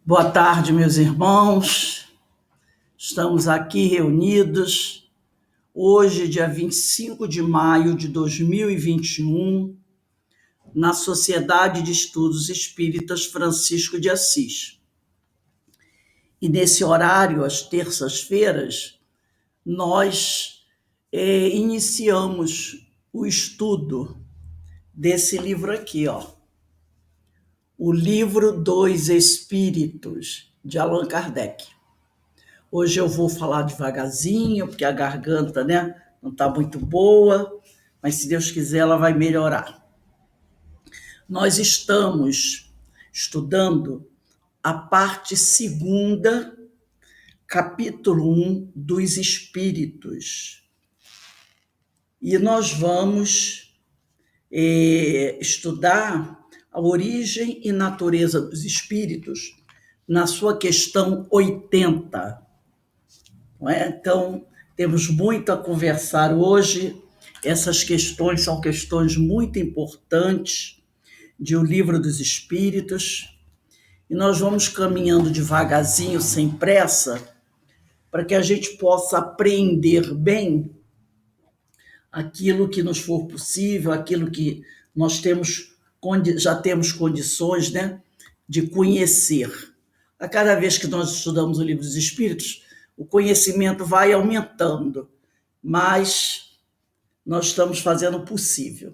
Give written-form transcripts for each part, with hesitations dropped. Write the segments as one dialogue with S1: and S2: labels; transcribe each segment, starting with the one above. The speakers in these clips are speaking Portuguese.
S1: Boa tarde, meus irmãos. Estamos aqui reunidos hoje, dia 25 de maio de 2021, na Sociedade de Estudos Espíritas Francisco de Assis. E nesse horário, às terças-feiras, nós iniciamos o estudo desse livro aqui, O Livro dos Espíritos, de Allan Kardec. Hoje eu vou falar devagarzinho, porque a garganta, não está muito boa, mas se Deus quiser ela vai melhorar. Nós estamos estudando a parte segunda, capítulo 1 dos Espíritos. E nós vamos estudar a origem e natureza dos espíritos na sua questão 80. Não é? Então, temos muito a conversar hoje. Essas questões são questões muito importantes de O Livro dos Espíritos. E nós vamos caminhando devagarzinho, sem pressa, para que a gente possa apreender bem aquilo que nos for possível, aquilo que nós já temos condições, de conhecer. A cada vez que nós estudamos o Livro dos Espíritos, o conhecimento vai aumentando, mas nós estamos fazendo o possível.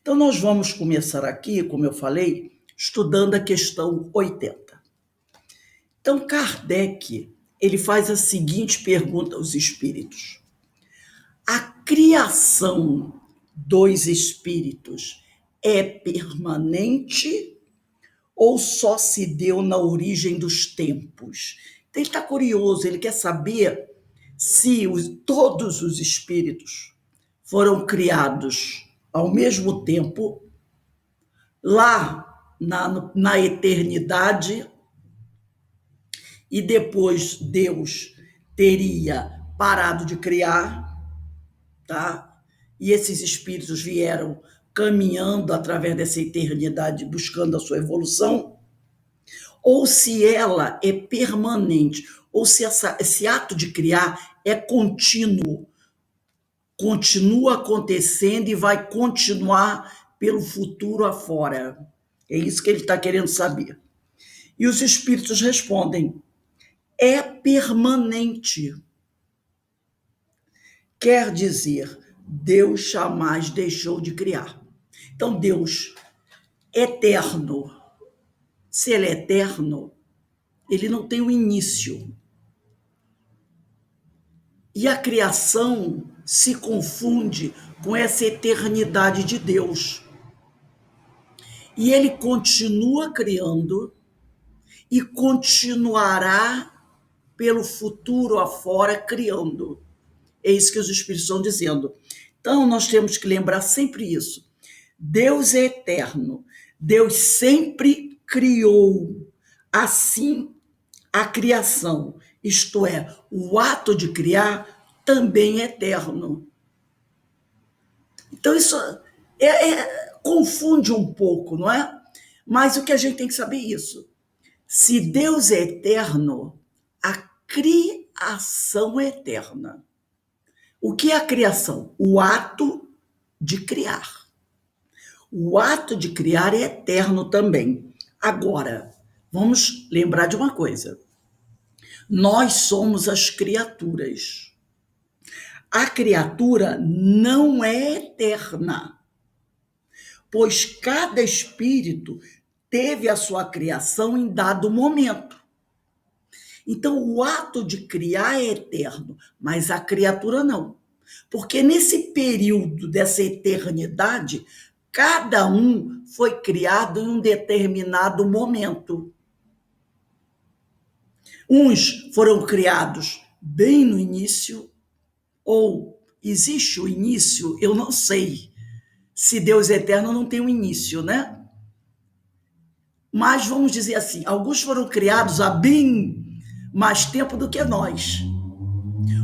S1: Então, nós vamos começar aqui, como eu falei, estudando a questão 80. Então, Kardec, ele faz a seguinte pergunta aos espíritos: a criação dos espíritos é permanente ou só se deu na origem dos tempos? Então, ele está curioso, ele quer saber se todos os espíritos foram criados ao mesmo tempo, lá na eternidade, e depois Deus teria parado de criar, tá? E esses espíritos vieram caminhando através dessa eternidade, buscando a sua evolução, ou se ela é permanente, ou se esse ato de criar é contínuo, continua acontecendo e vai continuar pelo futuro afora. É isso que ele está querendo saber. E os espíritos respondem: é permanente. Quer dizer, Deus jamais deixou de criar. Então, Deus, eterno, se ele é eterno, ele não tem um início. E a criação se confunde com essa eternidade de Deus. E ele continua criando e continuará pelo futuro afora criando. É isso que os Espíritos estão dizendo. Então, nós temos que lembrar sempre isso. Deus é eterno. Deus sempre criou. Assim, a criação, isto é, o ato de criar, também é eterno. Então, isso confunde um pouco, não é? Mas o que a gente tem que saber é isso. Se Deus é eterno, a criação é eterna. O que é a criação? O ato de criar. O ato de criar é eterno também. Agora, vamos lembrar de uma coisa. Nós somos as criaturas. A criatura não é eterna, pois cada espírito teve a sua criação em dado momento. Então, o ato de criar é eterno, mas a criatura não. Porque nesse período dessa eternidade, cada um foi criado em um determinado momento. Uns foram criados bem no início, ou existe o início, eu não sei. Se Deus é eterno, não tem um início, né? Mas vamos dizer assim, alguns foram criados há bem mais tempo do que nós.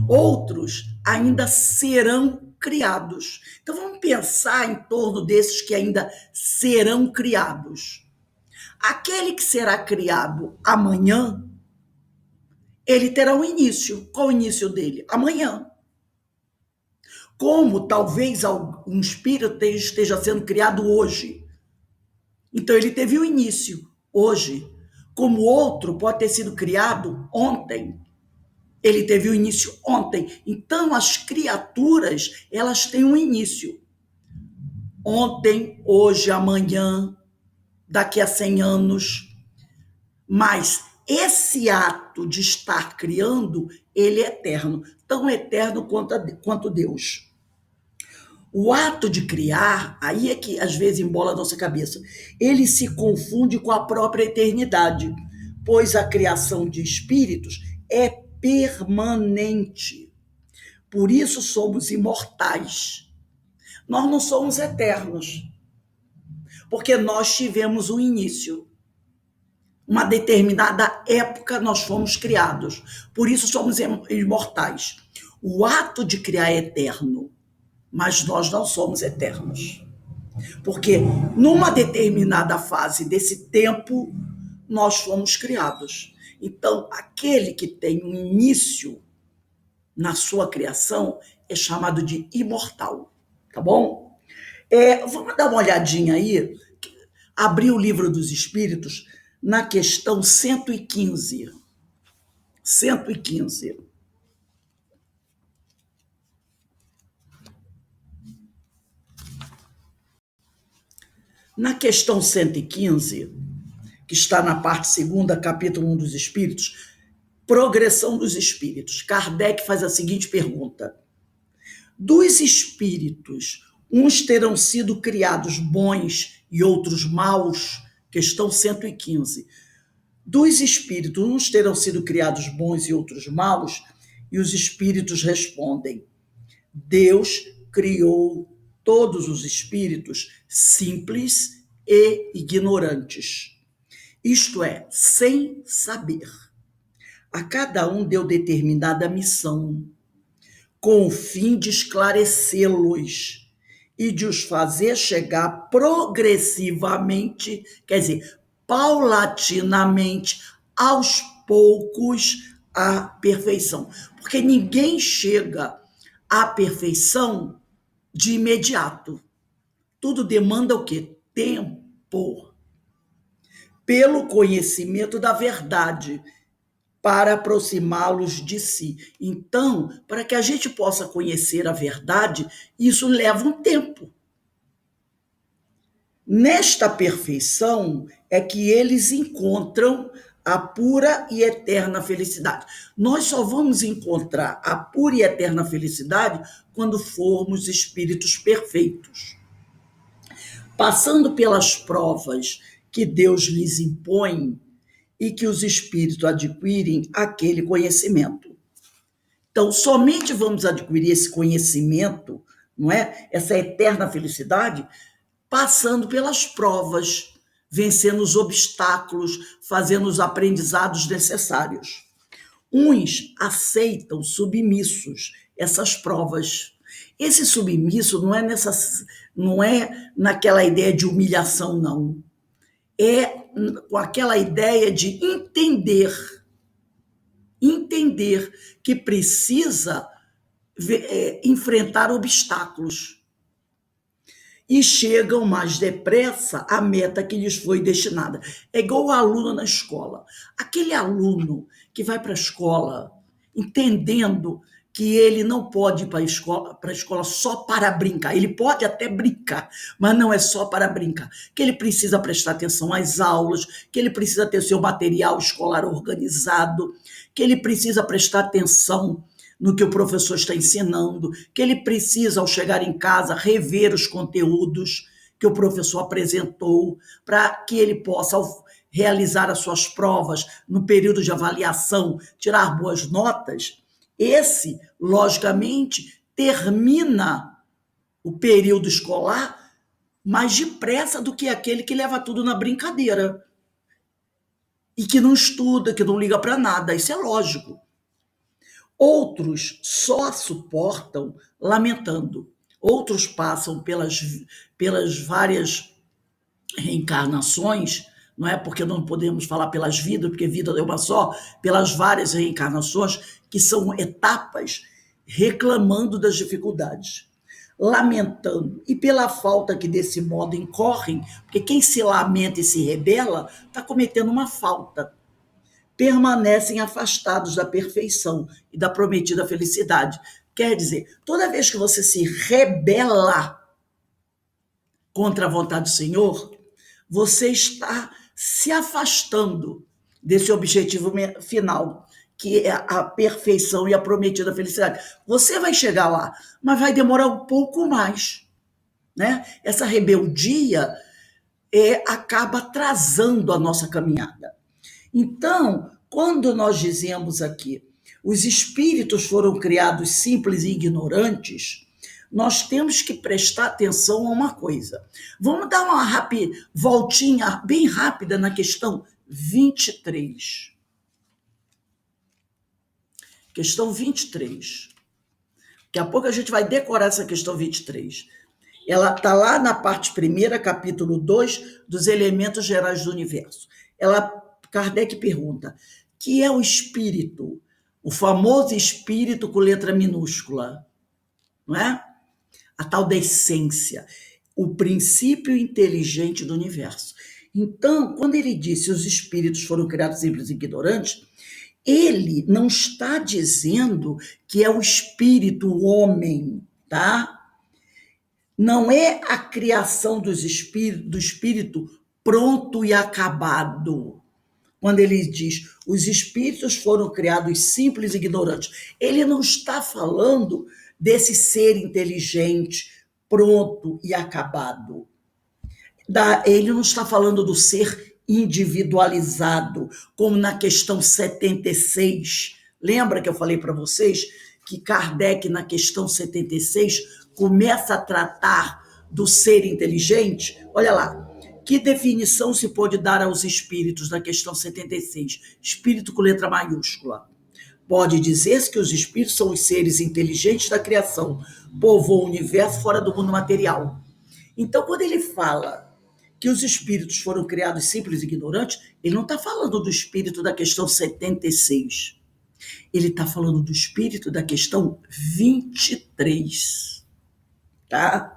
S1: Outros ainda serão criados. Então vamos pensar em torno desses que ainda serão criados. Aquele que será criado amanhã, ele terá um início. Qual o início dele? Amanhã. Como talvez um espírito esteja sendo criado hoje. Então ele teve um início hoje. Como outro pode ter sido criado ontem. Ele teve o início ontem. Então as criaturas, elas têm um início. Ontem, hoje, amanhã, daqui a 100 anos. Mas esse ato de estar criando, ele é eterno. Tão eterno quanto Deus. O ato de criar, aí é que às vezes embola a nossa cabeça, ele se confunde com a própria eternidade, pois a criação de espíritos é permanente. Por isso somos imortais. Nós não somos eternos, porque nós tivemos um início. Uma determinada época nós fomos criados. Por isso somos imortais. O ato de criar é eterno, mas nós não somos eternos. Porque numa determinada fase desse tempo, nós fomos criados. Então, aquele que tem um início na sua criação é chamado de imortal, tá bom? Vamos dar uma olhadinha aí, abrir o Livro dos Espíritos na questão 115. 115. Na questão 115, que está na parte 2ª, capítulo 1 dos Espíritos, progressão dos espíritos. Kardec faz a seguinte pergunta: dos espíritos, uns terão sido criados bons e outros maus? Questão 115. Dos espíritos, uns terão sido criados bons e outros maus? E os espíritos respondem: Deus criou todos os espíritos simples e ignorantes. Isto é, sem saber. A cada um deu determinada missão, com o fim de esclarecê-los e de os fazer chegar progressivamente, quer dizer, paulatinamente, aos poucos, à perfeição. Porque ninguém chega à perfeição de imediato. Tudo demanda o quê? Tempo. Pelo conhecimento da verdade, para aproximá-los de si. Então, para que a gente possa conhecer a verdade, isso leva um tempo. Nesta perfeição é que eles encontram a pura e eterna felicidade. Nós só vamos encontrar a pura e eterna felicidade quando formos espíritos perfeitos. Passando pelas provas que Deus lhes impõe e que os espíritos adquirem aquele conhecimento. Então, somente vamos adquirir esse conhecimento, não é? Essa eterna felicidade, passando pelas provas, vencendo os obstáculos, fazendo os aprendizados necessários. Uns aceitam submissos essas provas. Esse submisso não é naquela ideia de humilhação, não. É com aquela ideia de entender que precisa enfrentar obstáculos. E chegam mais depressa à meta que lhes foi destinada. É igual o aluno na escola. Aquele aluno que vai para a escola entendendo que ele não pode ir para a escola só para brincar. Ele pode até brincar, mas não é só para brincar. Que ele precisa prestar atenção às aulas, que ele precisa ter seu material escolar organizado, que ele precisa prestar atenção no que o professor está ensinando, que ele precisa, ao chegar em casa, rever os conteúdos que o professor apresentou, para que ele possa, ao realizar as suas provas no período de avaliação, tirar boas notas. Esse, logicamente, termina o período escolar mais depressa do que aquele que leva tudo na brincadeira e que não estuda, que não liga para nada. Isso é lógico. Outros só suportam lamentando. Outros passam pelas várias reencarnações, não é porque não podemos falar pelas vidas, porque vida é uma só, pelas várias reencarnações, que são etapas reclamando das dificuldades, lamentando, e pela falta que desse modo incorrem, porque quem se lamenta e se rebela está cometendo uma falta, permanecem afastados da perfeição e da prometida felicidade. Quer dizer, toda vez que você se rebela contra a vontade do Senhor, você está se afastando desse objetivo final, que é a perfeição e a prometida felicidade. Você vai chegar lá, mas vai demorar um pouco mais, né? Essa rebeldia acaba atrasando a nossa caminhada. Então, quando nós dizemos aqui, os espíritos foram criados simples e ignorantes, nós temos que prestar atenção a uma coisa. Vamos dar uma voltinha bem rápida na questão 23. Questão 23. Daqui a pouco a gente vai decorar essa questão 23. Ela está lá na parte primeira, capítulo 2, dos elementos gerais do universo. Kardec pergunta, que é o espírito? O famoso espírito com letra minúscula, não é? A tal da essência, o princípio inteligente do universo. Então, quando ele disse os espíritos foram criados simples e ignorantes, ele não está dizendo que é o espírito, o homem, tá? Não é a criação do espírito pronto e acabado. Quando ele diz os espíritos foram criados simples e ignorantes, ele não está falando desse ser inteligente, pronto e acabado. Ele não está falando do ser individualizado, como na questão 76. Lembra que eu falei para vocês que Kardec, na questão 76, começa a tratar do ser inteligente? Olha lá. Que definição se pode dar aos espíritos na questão 76? Espírito com letra maiúscula. Pode dizer-se que os espíritos são os seres inteligentes da criação, povoam o universo fora do mundo material. Então, quando ele fala que os espíritos foram criados simples e ignorantes, ele não está falando do espírito da questão 76. Ele está falando do espírito da questão 23. Tá?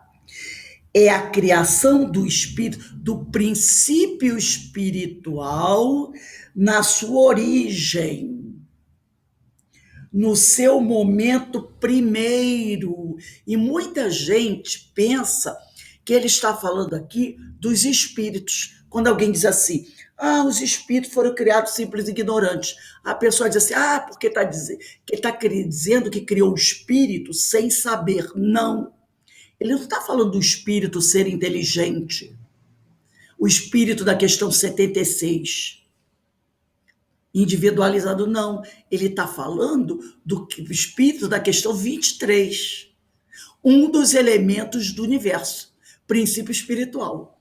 S1: É a criação do espírito, do princípio espiritual na sua origem, no seu momento primeiro. E muita gente pensa que ele está falando aqui dos espíritos. Quando alguém diz assim, os espíritos foram criados simples e ignorantes. A pessoa diz assim, porque está dizendo que criou o espírito sem saber. Não. Ele não está falando do espírito ser inteligente. O espírito da questão 76. Individualizado, não. Ele está falando do espírito da questão 23. Um dos elementos do universo. Princípio espiritual.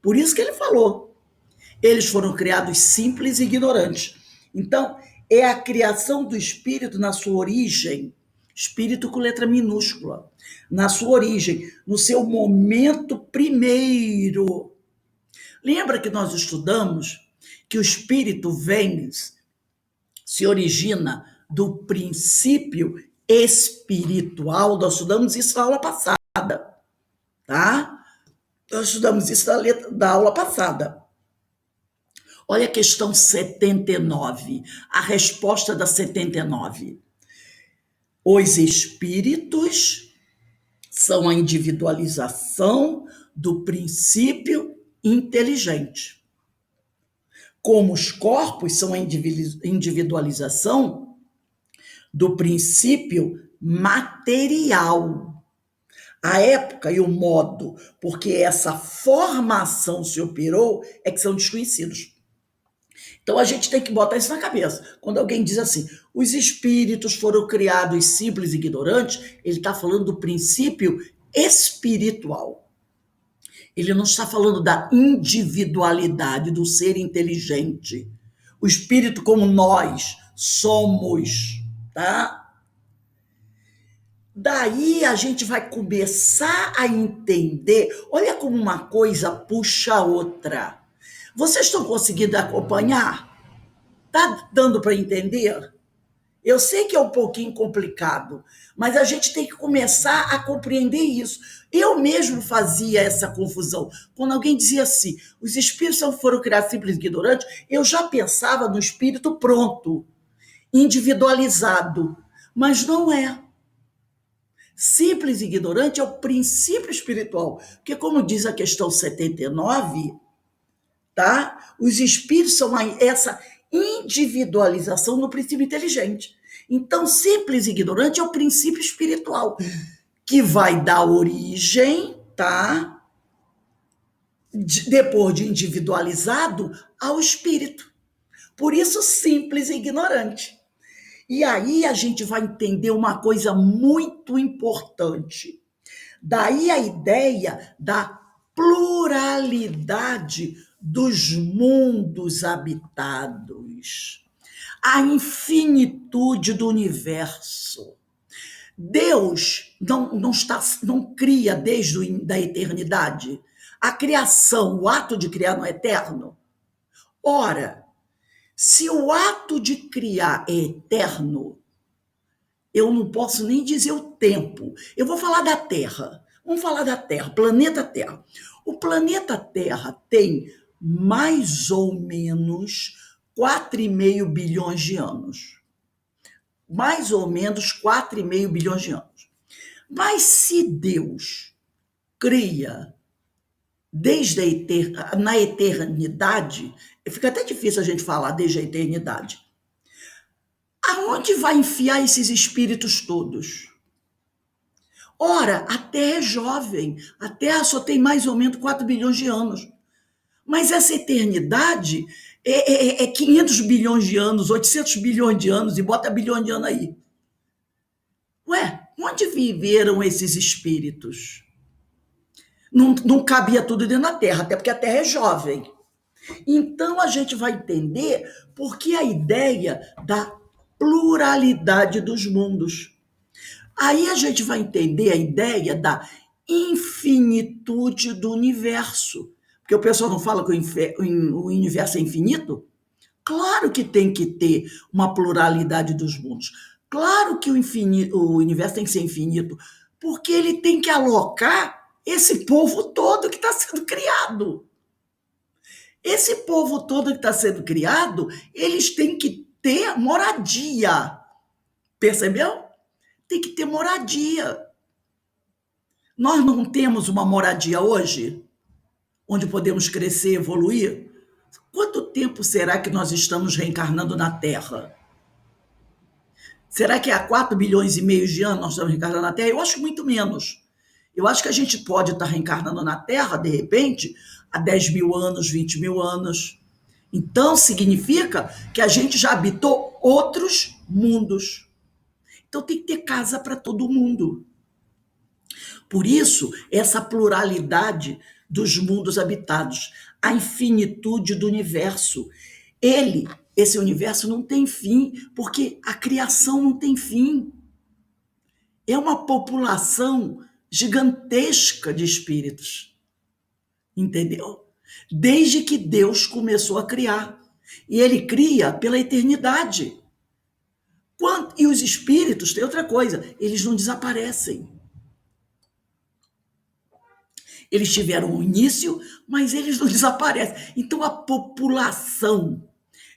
S1: Por isso que ele falou. Eles foram criados simples e ignorantes. Então, é a criação do espírito na sua origem. Espírito com letra minúscula. Na sua origem, no seu momento primeiro. Lembra que nós estudamos que o espírito vem, se origina do princípio espiritual? Nós estudamos isso na aula passada, tá? Nós estudamos isso na aula passada. Olha a questão 79, a resposta da 79. Os espíritos são a individualização do princípio inteligente. Como os corpos são a individualização do princípio material. A época e o modo porque essa formação se operou é que são desconhecidos. Então a gente tem que botar isso na cabeça. Quando alguém diz assim, os espíritos foram criados simples e ignorantes, ele está falando do princípio espiritual. Ele não está falando da individualidade do ser inteligente. O espírito como nós somos, tá? Daí a gente vai começar a entender, olha como uma coisa puxa a outra. Vocês estão conseguindo acompanhar? Está dando para entender? Eu sei que é um pouquinho complicado, mas a gente tem que começar a compreender isso. Eu mesmo fazia essa confusão. Quando alguém dizia assim, os espíritos foram criados simples e ignorantes, eu já pensava no espírito pronto, individualizado. Mas não é. Simples e ignorante é o princípio espiritual. Porque, como diz a questão 79, tá? Os espíritos são essa individualização no princípio inteligente. Então, simples e ignorante é o princípio espiritual, que vai dar origem, tá? Depois de individualizado, ao espírito. Por isso, simples e ignorante. E aí a gente vai entender uma coisa muito importante. Daí a ideia da pluralidade dos mundos habitados, a infinitude do universo. Deus não cria desde a eternidade. A criação, o ato de criar não é eterno? Ora, se o ato de criar é eterno, eu não posso nem dizer o tempo. Eu vou falar da Terra. Vamos falar da Terra, planeta Terra. O planeta Terra tem mais ou menos 4,5 bilhões de anos. Mais ou menos 4,5 bilhões de anos. Mas se Deus cria na eternidade, fica até difícil a gente falar desde a eternidade. Aonde vai enfiar esses espíritos todos? Ora, a Terra é jovem, a Terra só tem mais ou menos 4 bilhões de anos. Mas essa eternidade é 500 bilhões de anos, 800 bilhões de anos, e bota bilhão de anos aí. Ué, onde viveram esses espíritos? Não cabia tudo dentro da Terra, até porque a Terra é jovem. Então a gente vai entender por que a ideia da pluralidade dos mundos. Aí a gente vai entender a ideia da infinitude do universo. Porque o pessoal não fala que o universo é infinito? Claro que tem que ter uma pluralidade dos mundos. Claro que o universo tem que ser infinito, porque ele tem que alocar esse povo todo que está sendo criado. Esse povo todo que está sendo criado, eles têm que ter moradia. Percebeu? Tem que ter moradia. Nós não temos uma moradia hoje, onde podemos crescer, evoluir? Quanto tempo será que nós estamos reencarnando na Terra? Será que há 4 bilhões e meio de anos nós estamos reencarnando na Terra? Eu acho muito menos. Eu acho que a gente pode estar reencarnando na Terra, de repente, há 10 mil anos, 20 mil anos. Então, significa que a gente já habitou outros mundos. Então, tem que ter casa para todo mundo. Por isso, essa pluralidade dos mundos habitados, a infinitude do universo. Esse universo não tem fim, porque a criação não tem fim. É uma população gigantesca de espíritos. Entendeu? Desde que Deus começou a criar. E ele cria pela eternidade. E os espíritos, tem outra coisa, eles não desaparecem. Eles tiveram um início, mas eles não desaparecem. Então, a população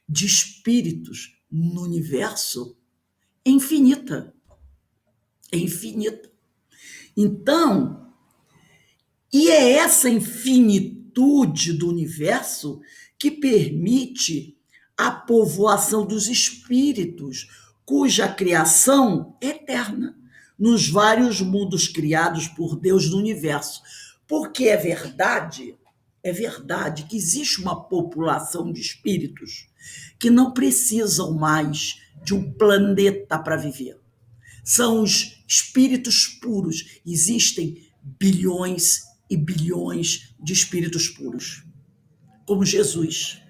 S1: de espíritos no universo é infinita. É infinita. Então, e é essa infinitude do universo que permite a povoação dos espíritos, cuja criação é eterna, nos vários mundos criados por Deus no universo. Porque é verdade que existe uma população de espíritos que não precisam mais de um planeta para viver. São os espíritos puros. Existem bilhões e bilhões de espíritos puros, como Jesus.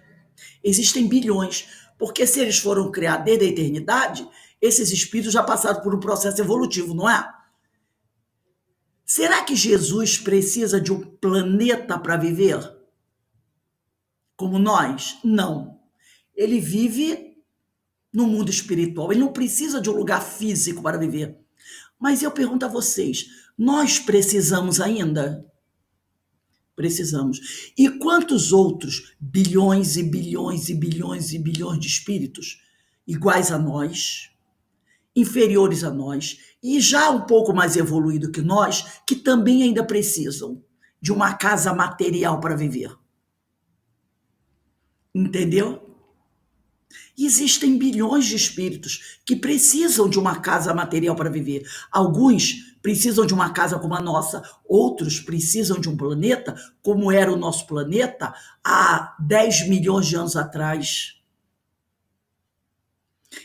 S1: Existem bilhões, porque se eles foram criados desde a eternidade, esses espíritos já passaram por um processo evolutivo, não é? Será que Jesus precisa de um planeta para viver? como nós? Não. Ele vive no mundo espiritual. Ele não precisa de um lugar físico para viver. Mas eu pergunto a vocês, nós precisamos ainda? Precisamos. E quantos outros bilhões e bilhões e bilhões e bilhões de espíritos iguais a nós, inferiores a nós, e já um pouco mais evoluído que nós, que também ainda precisam de uma casa material para viver? Entendeu? Existem bilhões de espíritos que precisam de uma casa material para viver. Alguns precisam de uma casa como a nossa, outros precisam de um planeta como era o nosso planeta há 10 milhões de anos atrás.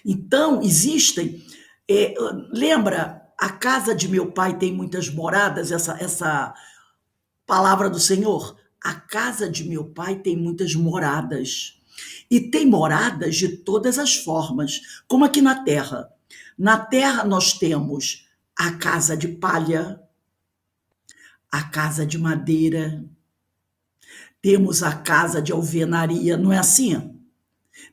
S1: Então, existem. Lembra, a casa de meu pai tem muitas moradas, essa palavra do Senhor? A casa de meu pai tem muitas moradas. E tem moradas de todas as formas, como aqui na Terra. Na Terra nós temos a casa de palha, a casa de madeira, temos a casa de alvenaria, não é assim?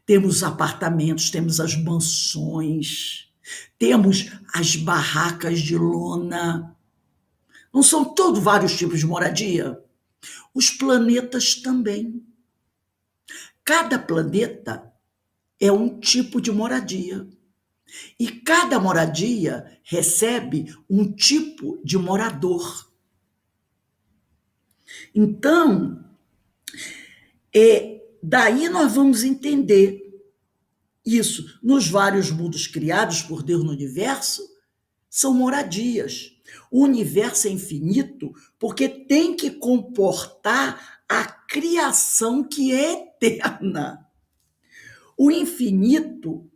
S1: Temos apartamentos, temos as mansões, temos as barracas de lona. Não são todos vários tipos de moradia? Os planetas também. Cada planeta é um tipo de moradia. E cada moradia recebe um tipo de morador. Então, daí nós vamos entender isso. Nos vários mundos criados por Deus no universo, são moradias. O universo é infinito porque tem que comportar a criação que é eterna. O infinito,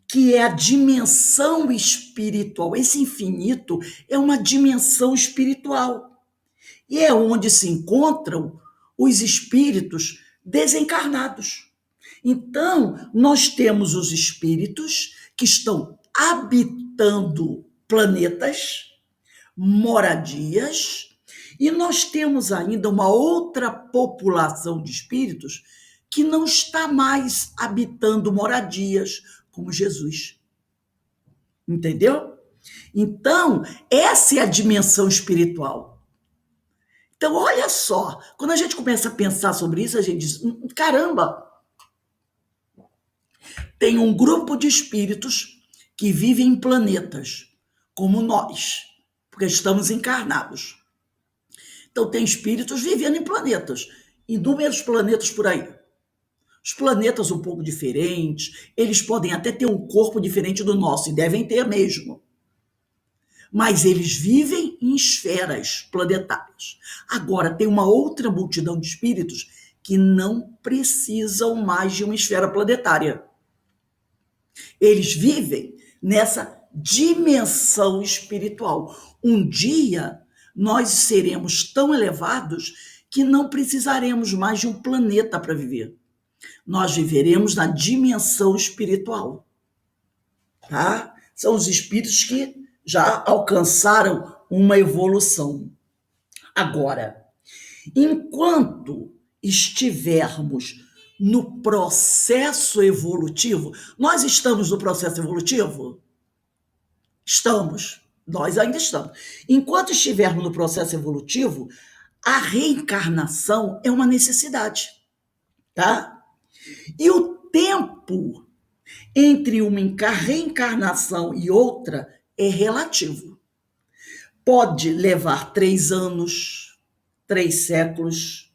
S1: que é a dimensão espiritual. Esse infinito é uma dimensão espiritual. E é onde se encontram os espíritos desencarnados. Então, nós temos os espíritos que estão habitando planetas, moradias, e nós temos ainda uma outra população de espíritos que não está mais habitando moradias, como Jesus. Entendeu? Então, essa é a dimensão espiritual. Então, olha só, quando a gente começa a pensar sobre isso, a gente diz, caramba, tem um grupo de espíritos que vivem em planetas, como nós, porque estamos encarnados. Então, tem espíritos vivendo em planetas, inúmeros planetas por aí. Os planetas um pouco diferentes, eles podem até ter um corpo diferente do nosso, e devem ter mesmo. Mas eles vivem em esferas planetárias. Agora, tem uma outra multidão de espíritos que não precisam mais de uma esfera planetária. Eles vivem nessa dimensão espiritual. Um dia, nós seremos tão elevados que não precisaremos mais de um planeta para viver. Nós viveremos na dimensão espiritual. Tá? São os espíritos que já alcançaram uma evolução. Agora, enquanto estivermos no processo evolutivo, nós estamos no processo evolutivo? Estamos. Nós ainda estamos. Enquanto estivermos no processo evolutivo, a reencarnação é uma necessidade. Tá? E o tempo entre uma reencarnação e outra é relativo. Pode levar 3 anos, 3 séculos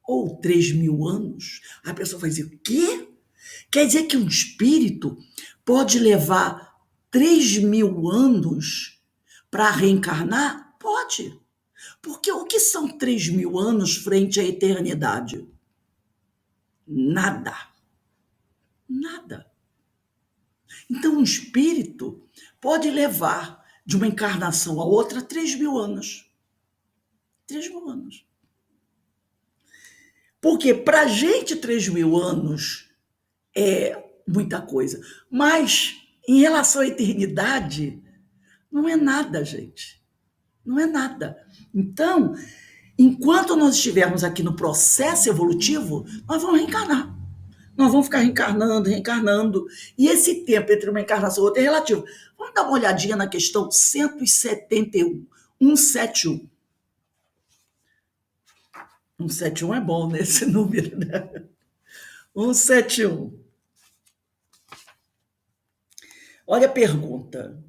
S1: ou 3.000 anos. A pessoa vai dizer, o quê? Quer dizer que um espírito pode levar 3.000 anos para reencarnar? Pode. Porque o que são 3.000 anos frente à eternidade? Nada. Nada. Então, um espírito pode levar de uma encarnação a outra 3.000 anos. 3.000 anos. Porque para a gente 3.000 anos é muita coisa. Mas, em relação à eternidade, não é nada, gente. Não é nada. Então, Enquanto nós estivermos aqui no processo evolutivo, nós vamos reencarnar. Nós vamos ficar reencarnando, reencarnando. E esse tempo entre uma encarnação e outra é relativo. Vamos dar uma olhadinha na questão 171. 171. 171 é bom nesse número, né? 171. Olha a pergunta.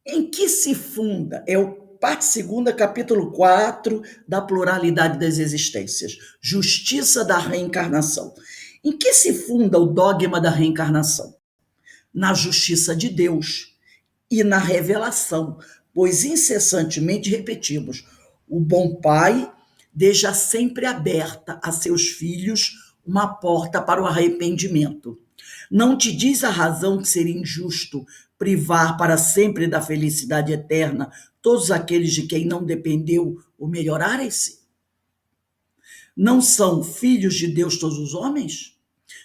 S1: Em que se funda? É o parte segunda, capítulo 4, da pluralidade das existências. Justiça da reencarnação. Em que se funda o dogma da reencarnação? Na justiça de Deus e na revelação, pois incessantemente repetimos: o bom pai deixa sempre aberta a seus filhos uma porta para o arrependimento. Não te diz a razão que seria injusto privar para sempre da felicidade eterna todos aqueles de quem não dependeu o melhorarem-se? Não são filhos de Deus todos os homens?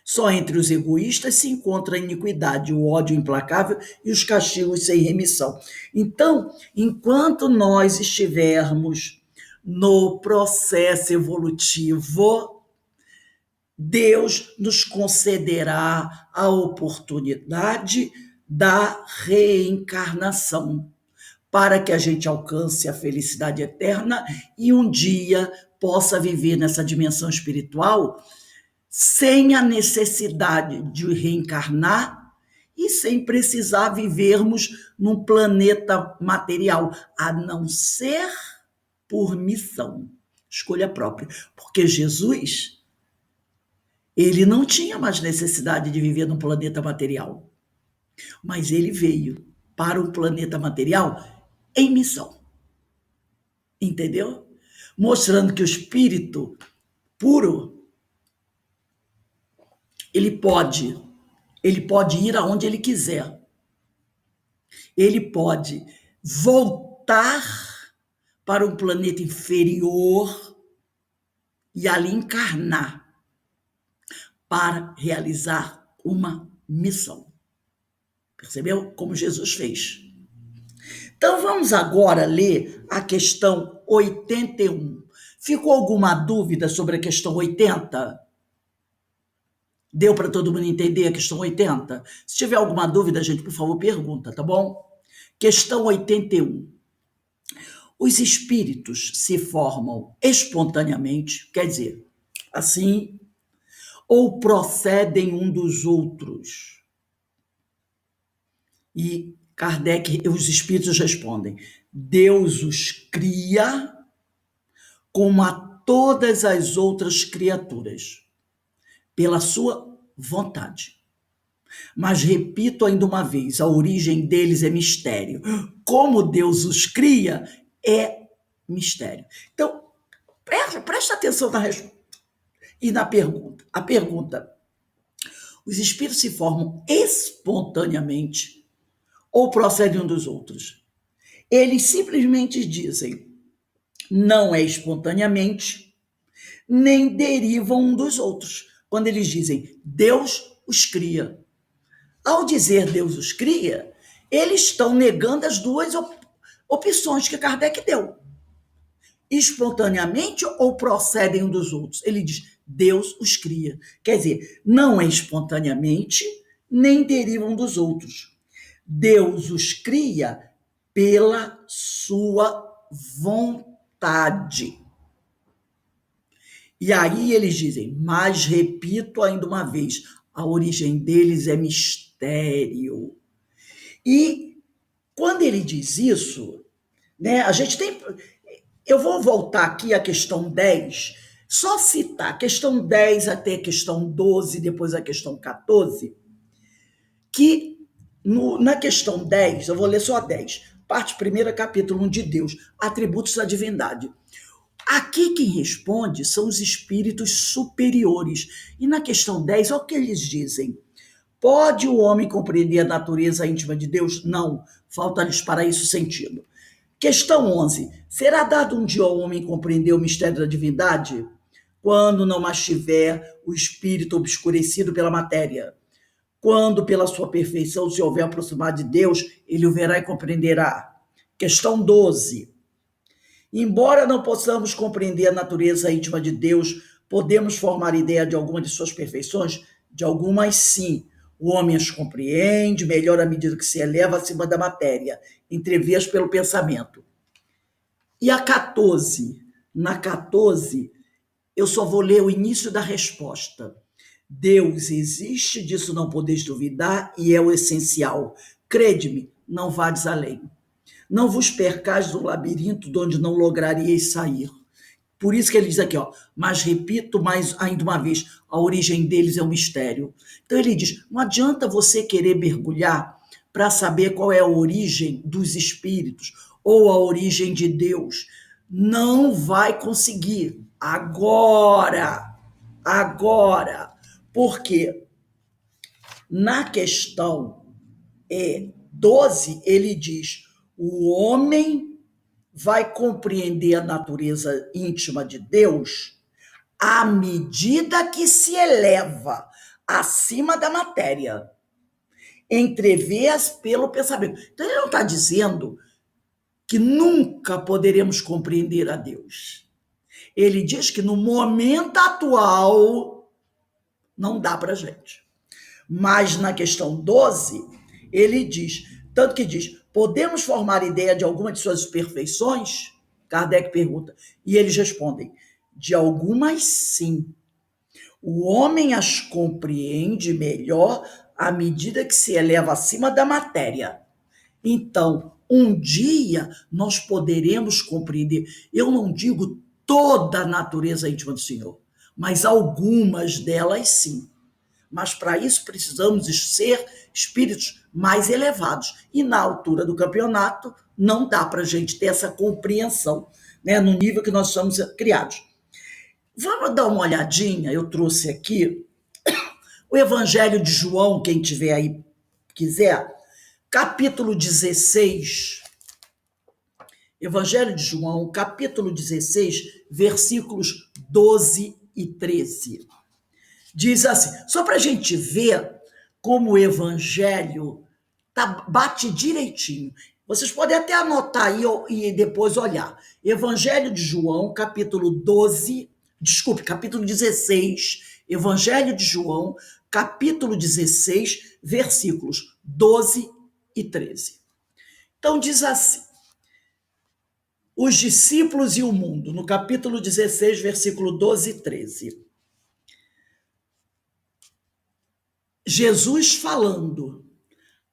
S1: Só entre os egoístas se encontra a iniquidade, o ódio implacável e os castigos sem remissão. Então, enquanto nós estivermos no processo evolutivo, Deus nos concederá a oportunidade da reencarnação, para que a gente alcance a felicidade eterna e um dia possa viver nessa dimensão espiritual sem a necessidade de reencarnar e sem precisar vivermos num planeta material, a não ser por missão, escolha própria. Porque Jesus, ele não tinha mais necessidade de viver num planeta material, mas ele veio para o planeta material em missão. Entendeu? Mostrando que o espírito puro, ele pode ir aonde ele quiser. Ele pode voltar para um planeta inferior e ali encarnar para realizar uma missão. Percebeu? Como Jesus fez. Então vamos agora ler a questão 81. Ficou alguma dúvida sobre a questão 80? Deu para todo mundo entender a questão 80? Se tiver alguma dúvida, gente, por favor, pergunta, tá bom? Questão 81. Os espíritos se formam espontaneamente, quer dizer, assim, ou procedem um dos outros? E Kardec, os espíritos respondem: Deus os cria como a todas as outras criaturas, pela sua vontade. Mas repito ainda uma vez, a origem deles é mistério. Como Deus os cria, é mistério. Então, presta atenção na resposta e na pergunta. A pergunta: os espíritos se formam espontaneamente ou procedem um dos outros? Eles simplesmente dizem: não é espontaneamente, nem derivam um dos outros. Quando eles dizem Deus os cria. Ao dizer Deus os cria, eles estão negando as duas opções que Kardec deu. Espontaneamente ou procedem um dos outros? Ele diz, Deus os cria. Quer dizer, não é espontaneamente, nem derivam dos outros. Deus os cria pela sua vontade. E aí eles dizem, mas repito ainda uma vez, a origem deles é mistério. E quando ele diz isso, né, a gente tem... Eu vou voltar aqui à questão 10, só citar a questão 10 até a questão 12, depois a questão 14, que na questão 10, eu vou ler só a 10, parte 1, capítulo 1 de Deus, atributos da divindade. Aqui quem responde são os espíritos superiores. E na questão 10, olha o que eles dizem. Pode o homem compreender a natureza íntima de Deus? Não, falta-lhes para isso sentido. Questão 11. Será dado um dia ao homem compreender o mistério da divindade? Quando não mais tiver o espírito obscurecido pela matéria. Quando, pela sua perfeição, se houver aproximado de Deus, ele o verá e compreenderá. Questão 12. Embora não possamos compreender a natureza íntima de Deus, podemos formar ideia de alguma de suas perfeições? De algumas, sim. O homem as compreende melhor à medida que se eleva acima da matéria, entrevias pelo pensamento. E a 14? Na 14, eu só vou ler o início da resposta. Deus existe, disso não podeis duvidar, e é o essencial. Crede-me, não vades além. Não vos percais do labirinto de onde não lograríeis sair. Por isso que ele diz aqui, ó, mas repito mais ainda uma vez, a origem deles é um mistério. Então ele diz, não adianta você querer mergulhar para saber qual é a origem dos espíritos ou a origem de Deus. Não vai conseguir. Agora. Porque na questão 12, ele diz, o homem vai compreender a natureza íntima de Deus à medida que se eleva acima da matéria, entrevê-as pelo pensamento. Então, ele não está dizendo que nunca poderemos compreender a Deus. Ele diz que no momento atual não dá para a gente. Mas na questão 12, ele diz, tanto que diz, podemos formar ideia de alguma de suas perfeições? Kardec pergunta. E eles respondem, de algumas sim. O homem as compreende melhor à medida que se eleva acima da matéria. Então, um dia nós poderemos compreender. Eu não digo toda a natureza íntima do Senhor, mas algumas delas sim. Mas para isso precisamos ser espíritos mais elevados. E na altura do campeonato não dá para a gente ter essa compreensão, né, no nível que nós somos criados. Vamos dar uma olhadinha, eu trouxe aqui o Evangelho de João, quem tiver aí quiser, capítulo 16. Evangelho de João, capítulo 16, versículos 12 e 13. Diz assim, só para a gente ver como o Evangelho bate direitinho. Vocês podem até anotar aí e depois olhar. Evangelho de João, capítulo 16. Evangelho de João, capítulo 16, versículos 12 e 13. Então diz assim, os discípulos e o mundo, no capítulo 16, versículo 12 e 13. Jesus falando,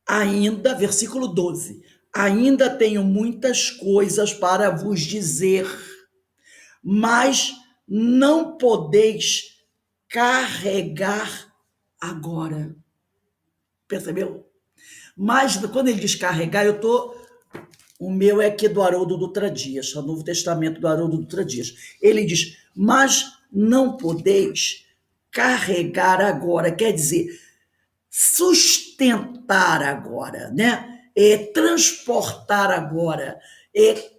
S1: ainda, versículo 12, ainda tenho muitas coisas para vos dizer, mas não podeis carregar agora. Percebeu? Mas quando ele diz carregar, o meu é aqui do Haroldo Dutra Dias, o Novo Testamento do Haroldo Dutra Dias. Ele diz, mas não podeis carregar agora, quer dizer, sustentar agora, né? Transportar agora,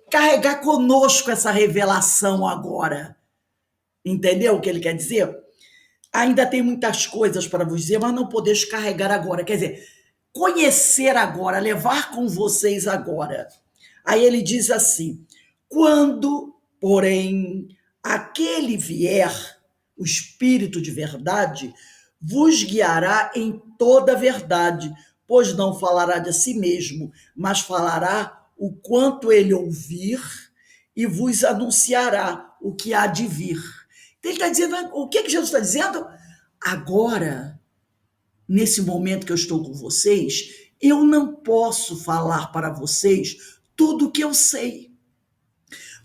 S1: carregar conosco essa revelação agora. Entendeu o que ele quer dizer? Ainda tem muitas coisas para vos dizer, mas não podeis carregar agora. Quer dizer, conhecer agora, levar com vocês agora. Aí ele diz assim, quando, porém, aquele vier, o Espírito de verdade, vos guiará em toda a verdade, pois não falará de si mesmo, mas falará o quanto ele ouvir e vos anunciará o que há de vir. Então ele está dizendo, o que Jesus está dizendo? Agora, nesse momento que eu estou com vocês, eu não posso falar para vocês tudo o que eu sei,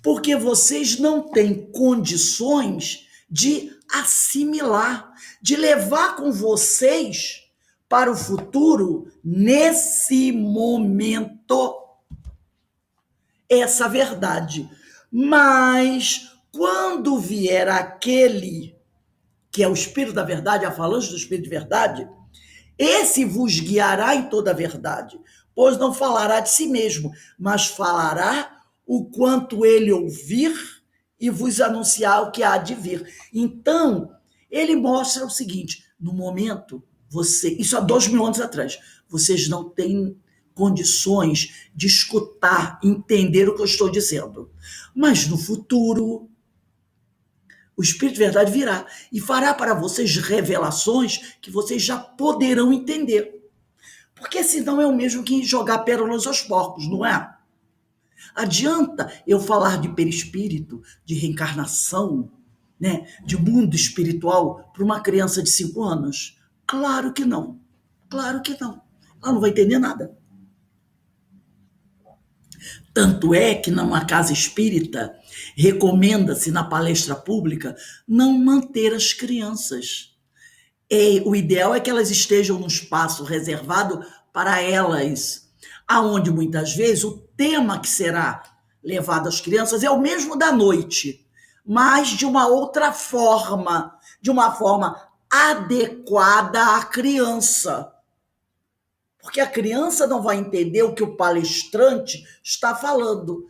S1: porque vocês não têm condições de assimilar, de levar com vocês para o futuro, nesse momento, essa verdade. Mas, quando vier aquele que é o Espírito da Verdade, a falange do Espírito de Verdade, esse vos guiará em toda a verdade, pois não falará de si mesmo, mas falará o quanto ele ouvir e vos anunciar o que há de vir. Então, ele mostra o seguinte, no momento, isso há 2000 anos atrás, vocês não têm condições de escutar, entender o que eu estou dizendo. Mas no futuro, o Espírito de Verdade virá e fará para vocês revelações que vocês já poderão entender. Porque senão é o mesmo que jogar pérolas aos porcos, não é? Adianta eu falar de perispírito, de reencarnação, né, de mundo espiritual para uma criança de 5 anos? Claro que não. Claro que não. Ela não vai entender nada. Tanto é que numa casa espírita recomenda-se na palestra pública não manter as crianças. O ideal é que elas estejam num espaço reservado para elas, aonde muitas vezes o tema que será levado às crianças é o mesmo da noite, mas de uma outra forma, de uma forma adequada à criança. Porque a criança não vai entender o que o palestrante está falando,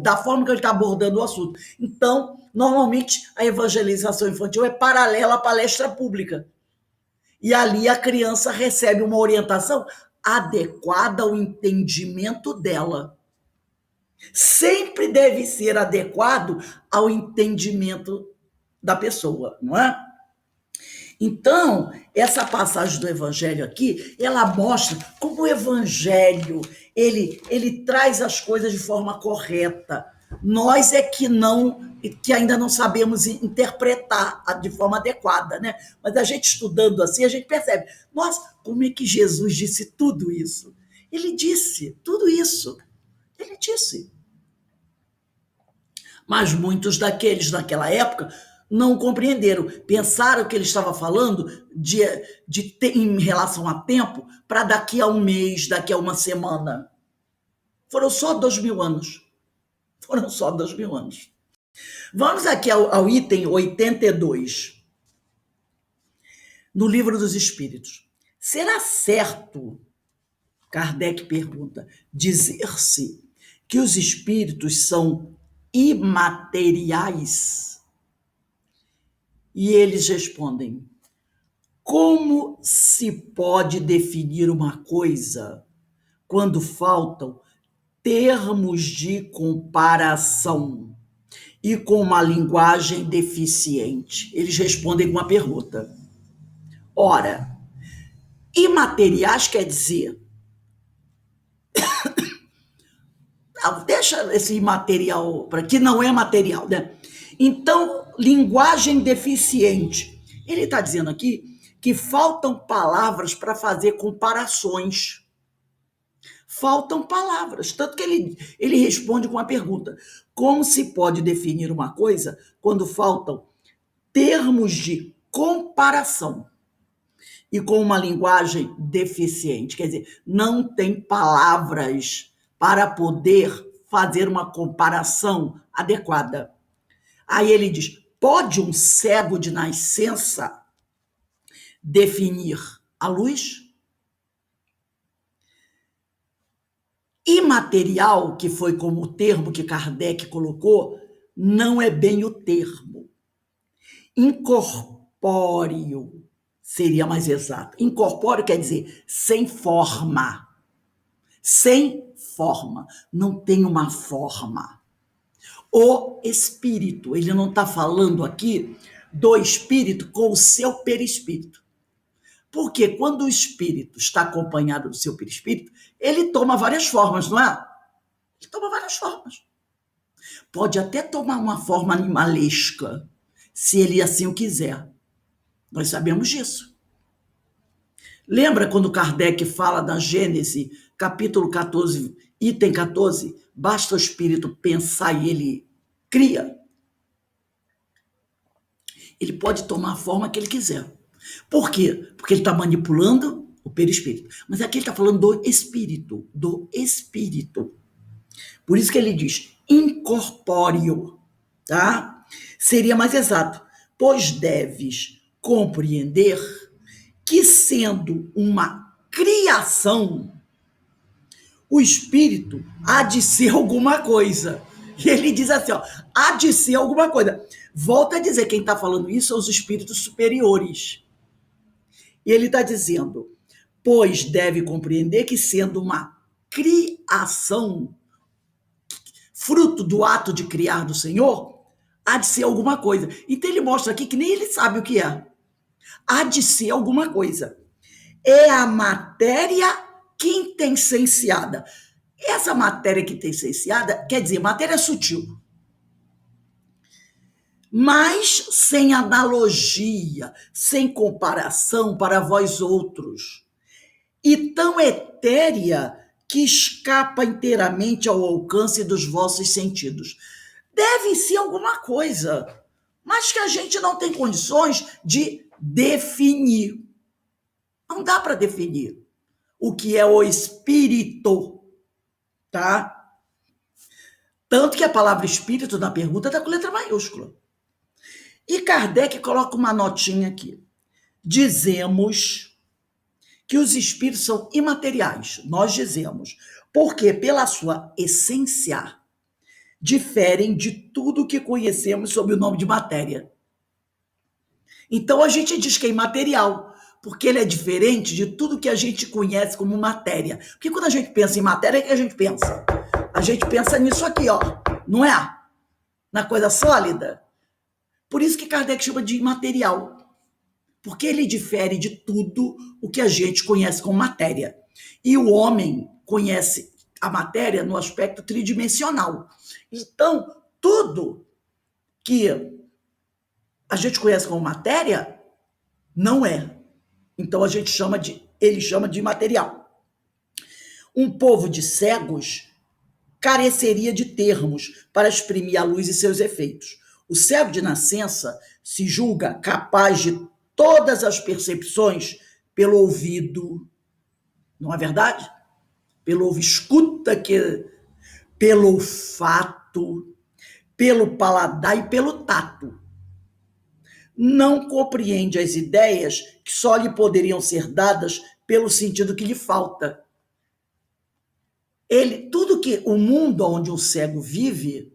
S1: da forma que ele está abordando o assunto. Então, normalmente, a evangelização infantil é paralela à palestra pública. E ali a criança recebe uma orientação adequada ao entendimento dela. Sempre deve ser adequado ao entendimento da pessoa, não é? Então, essa passagem do Evangelho aqui, ela mostra como o Evangelho, ele traz as coisas de forma correta. Nós é que ainda não sabemos interpretar de forma adequada, né? Mas a gente estudando assim, a gente percebe, nossa, como é que Jesus disse tudo isso? Ele disse tudo isso. Ele disse. Mas muitos daqueles naquela época não compreenderam, pensaram que ele estava falando em relação a tempo para daqui a um mês, daqui a uma semana. Foram só 2000 anos. Foram só 2000 anos. Vamos aqui ao item 82, no Livro dos Espíritos. Será certo, Kardec pergunta, dizer-se que os espíritos são imateriais? E eles respondem: como se pode definir uma coisa quando faltam termos de comparação e com uma linguagem deficiente? Eles respondem com uma pergunta. Ora, imateriais quer dizer... Deixa esse imaterial para que não é material, né? Então, linguagem deficiente. Ele está dizendo aqui que faltam palavras para fazer comparações. Faltam palavras. Tanto que ele responde com uma pergunta. Como se pode definir uma coisa quando faltam termos de comparação e com uma linguagem deficiente? Quer dizer, não tem palavras para poder fazer uma comparação adequada. Aí ele diz, pode um cego de nascença definir a luz? Imaterial, que foi como o termo que Kardec colocou, não é bem o termo. Incorpóreo seria mais exato. Incorpóreo quer dizer sem forma. Sem forma. Não tem uma forma. O espírito, ele não está falando aqui do espírito com o seu perispírito. Porque quando o espírito está acompanhado do seu perispírito, ele toma várias formas, não é? Ele toma várias formas. Pode até tomar uma forma animalesca, se ele assim o quiser. Nós sabemos disso. Lembra quando Kardec fala da Gênese, capítulo 14, item 14, basta o espírito pensar e ele cria? Ele pode tomar a forma que ele quiser. Por quê? Porque ele está manipulando o perispírito. Mas aqui ele está falando do espírito, do espírito. Por isso que ele diz incorpóreo, tá? Seria mais exato, pois deves compreender que, sendo uma criação, o espírito há de ser alguma coisa. E ele diz assim, ó, há de ser alguma coisa. Volta a dizer, quem está falando isso são os espíritos superiores. E ele está dizendo, pois deve compreender que, sendo uma criação, fruto do ato de criar do Senhor, há de ser alguma coisa. Então ele mostra aqui que nem ele sabe o que é. Há de ser alguma coisa. É a matéria quintessenciada. Essa matéria quintessenciada quer dizer matéria sutil, mas sem analogia, sem comparação para vós outros, e tão etérea que escapa inteiramente ao alcance dos vossos sentidos. Deve ser alguma coisa, mas que a gente não tem condições de definir. Não dá para definir o que é o espírito, tá? Tanto que a palavra espírito na pergunta está com letra maiúscula. E Kardec coloca uma notinha aqui. Dizemos que os espíritos são imateriais. Nós dizemos, porque pela sua essência diferem de tudo que conhecemos sob o nome de matéria. Então a gente diz que é imaterial, porque ele é diferente de tudo que a gente conhece como matéria. Porque quando a gente pensa em matéria, o que a gente pensa? A gente pensa nisso aqui, ó, não é? Na coisa sólida. Por isso que Kardec chama de imaterial, porque ele difere de tudo o que a gente conhece como matéria. E o homem conhece a matéria no aspecto tridimensional. Então, tudo que a gente conhece como matéria não é. Então ele chama de imaterial. Um povo de cegos careceria de termos para exprimir a luz e seus efeitos. O cego de nascença se julga capaz de todas as percepções pelo ouvido, não é verdade? Pelo escuta, pelo olfato, pelo paladar e pelo tato. Não compreende as ideias que só lhe poderiam ser dadas pelo sentido que lhe falta. Tudo que o mundo onde um cego vive,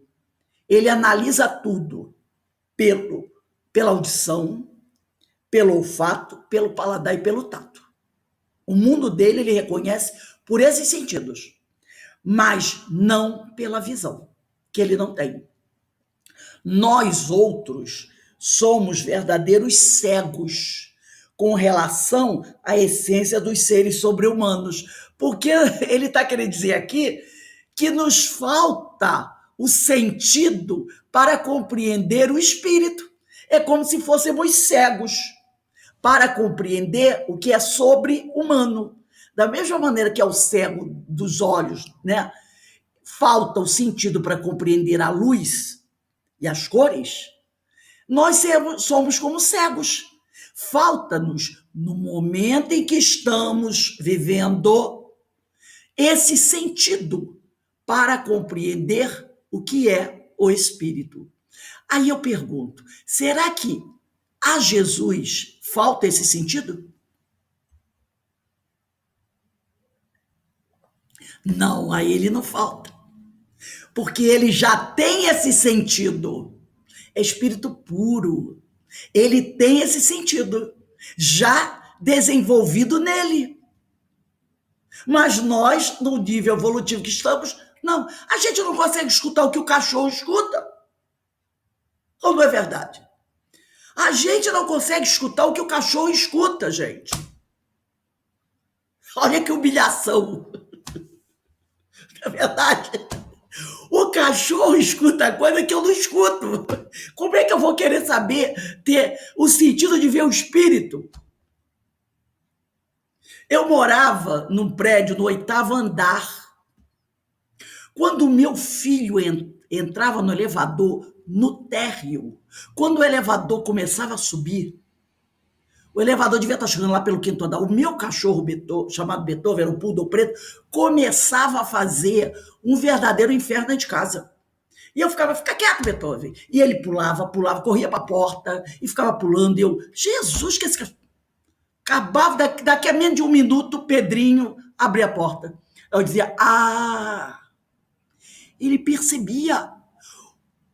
S1: ele analisa tudo pela audição, pelo olfato, pelo paladar e pelo tato. O mundo dele ele reconhece por esses sentidos, mas não pela visão, que ele não tem. Nós outros somos verdadeiros cegos com relação à essência dos seres sobre-humanos, porque ele está querendo dizer aqui que nos falta o sentido para compreender o espírito. É como se fôssemos cegos para compreender o que é sobre-humano. Da mesma maneira que é o cego dos olhos, né? Falta o sentido para compreender a luz e as cores, nós somos como cegos. Falta-nos, no momento em que estamos vivendo, esse sentido para compreender o que é o espírito. Aí eu pergunto, será que a Jesus falta esse sentido? Não, a ele não falta. Porque ele já tem esse sentido. É espírito puro. Ele tem esse sentido já desenvolvido nele. Mas nós, no nível evolutivo que estamos, não. A gente não consegue escutar o que o cachorro escuta. Ou não é verdade? A gente não consegue escutar o que o cachorro escuta, gente. Olha que humilhação. É verdade? O cachorro escuta coisa que eu não escuto. Como é que eu vou querer saber, ter o sentido de ver o espírito? Eu morava num prédio no 8º andar. Quando o meu filho entrava no elevador, no térreo, quando o elevador começava a subir, o elevador devia estar chegando lá pelo 5º andar. O meu cachorro, chamado Beethoven, era um poodle preto, começava a fazer um verdadeiro inferno dentro de casa. E eu ficava, fica quieto, Beethoven. E ele pulava, corria para a porta e ficava pulando. E eu, Jesus, que esse cachorro... Acabava, daqui a menos de um minuto, o Pedrinho abria a porta. Eu dizia, ele percebia.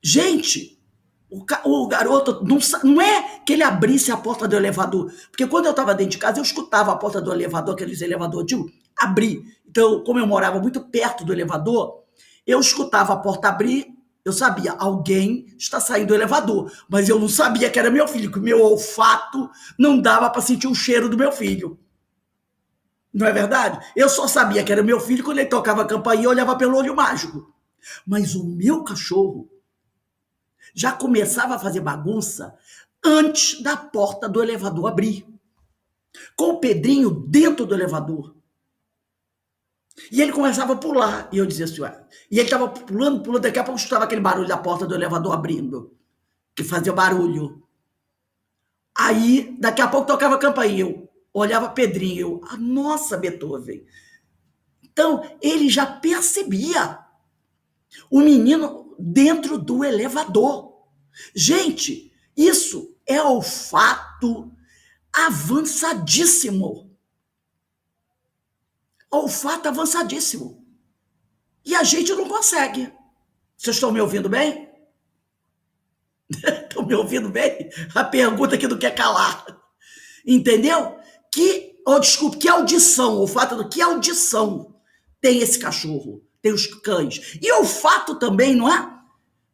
S1: Gente, o garoto, não é que ele abrisse a porta do elevador, porque quando eu estava dentro de casa, eu escutava a porta do elevador, aqueles elevadores, abrir. Então, como eu morava muito perto do elevador, eu escutava a porta abrir, eu sabia, alguém está saindo do elevador, mas eu não sabia que era meu filho, que o meu olfato não dava para sentir o cheiro do meu filho. Não é verdade? Eu só sabia que era meu filho quando ele tocava a campainha e olhava pelo olho mágico. Mas o meu cachorro já começava a fazer bagunça antes da porta do elevador abrir, com o Pedrinho dentro do elevador. E ele começava a pular. E eu dizia assim, ué. E ele estava pulando, pulando. Daqui a pouco escutava aquele barulho da porta do elevador abrindo, que fazia barulho. Aí, daqui a pouco tocava a campainha. Eu olhava Pedrinho. Nossa, Beethoven. Então, ele já percebia o menino dentro do elevador. Gente, isso é olfato avançadíssimo. Olfato avançadíssimo. E a gente não consegue. Vocês estão me ouvindo bem? Estão me ouvindo bem? A pergunta que não quer calar. Entendeu? Desculpe, que audição, olfato do que audição tem esse cachorro, tem os cães. E olfato também, não é?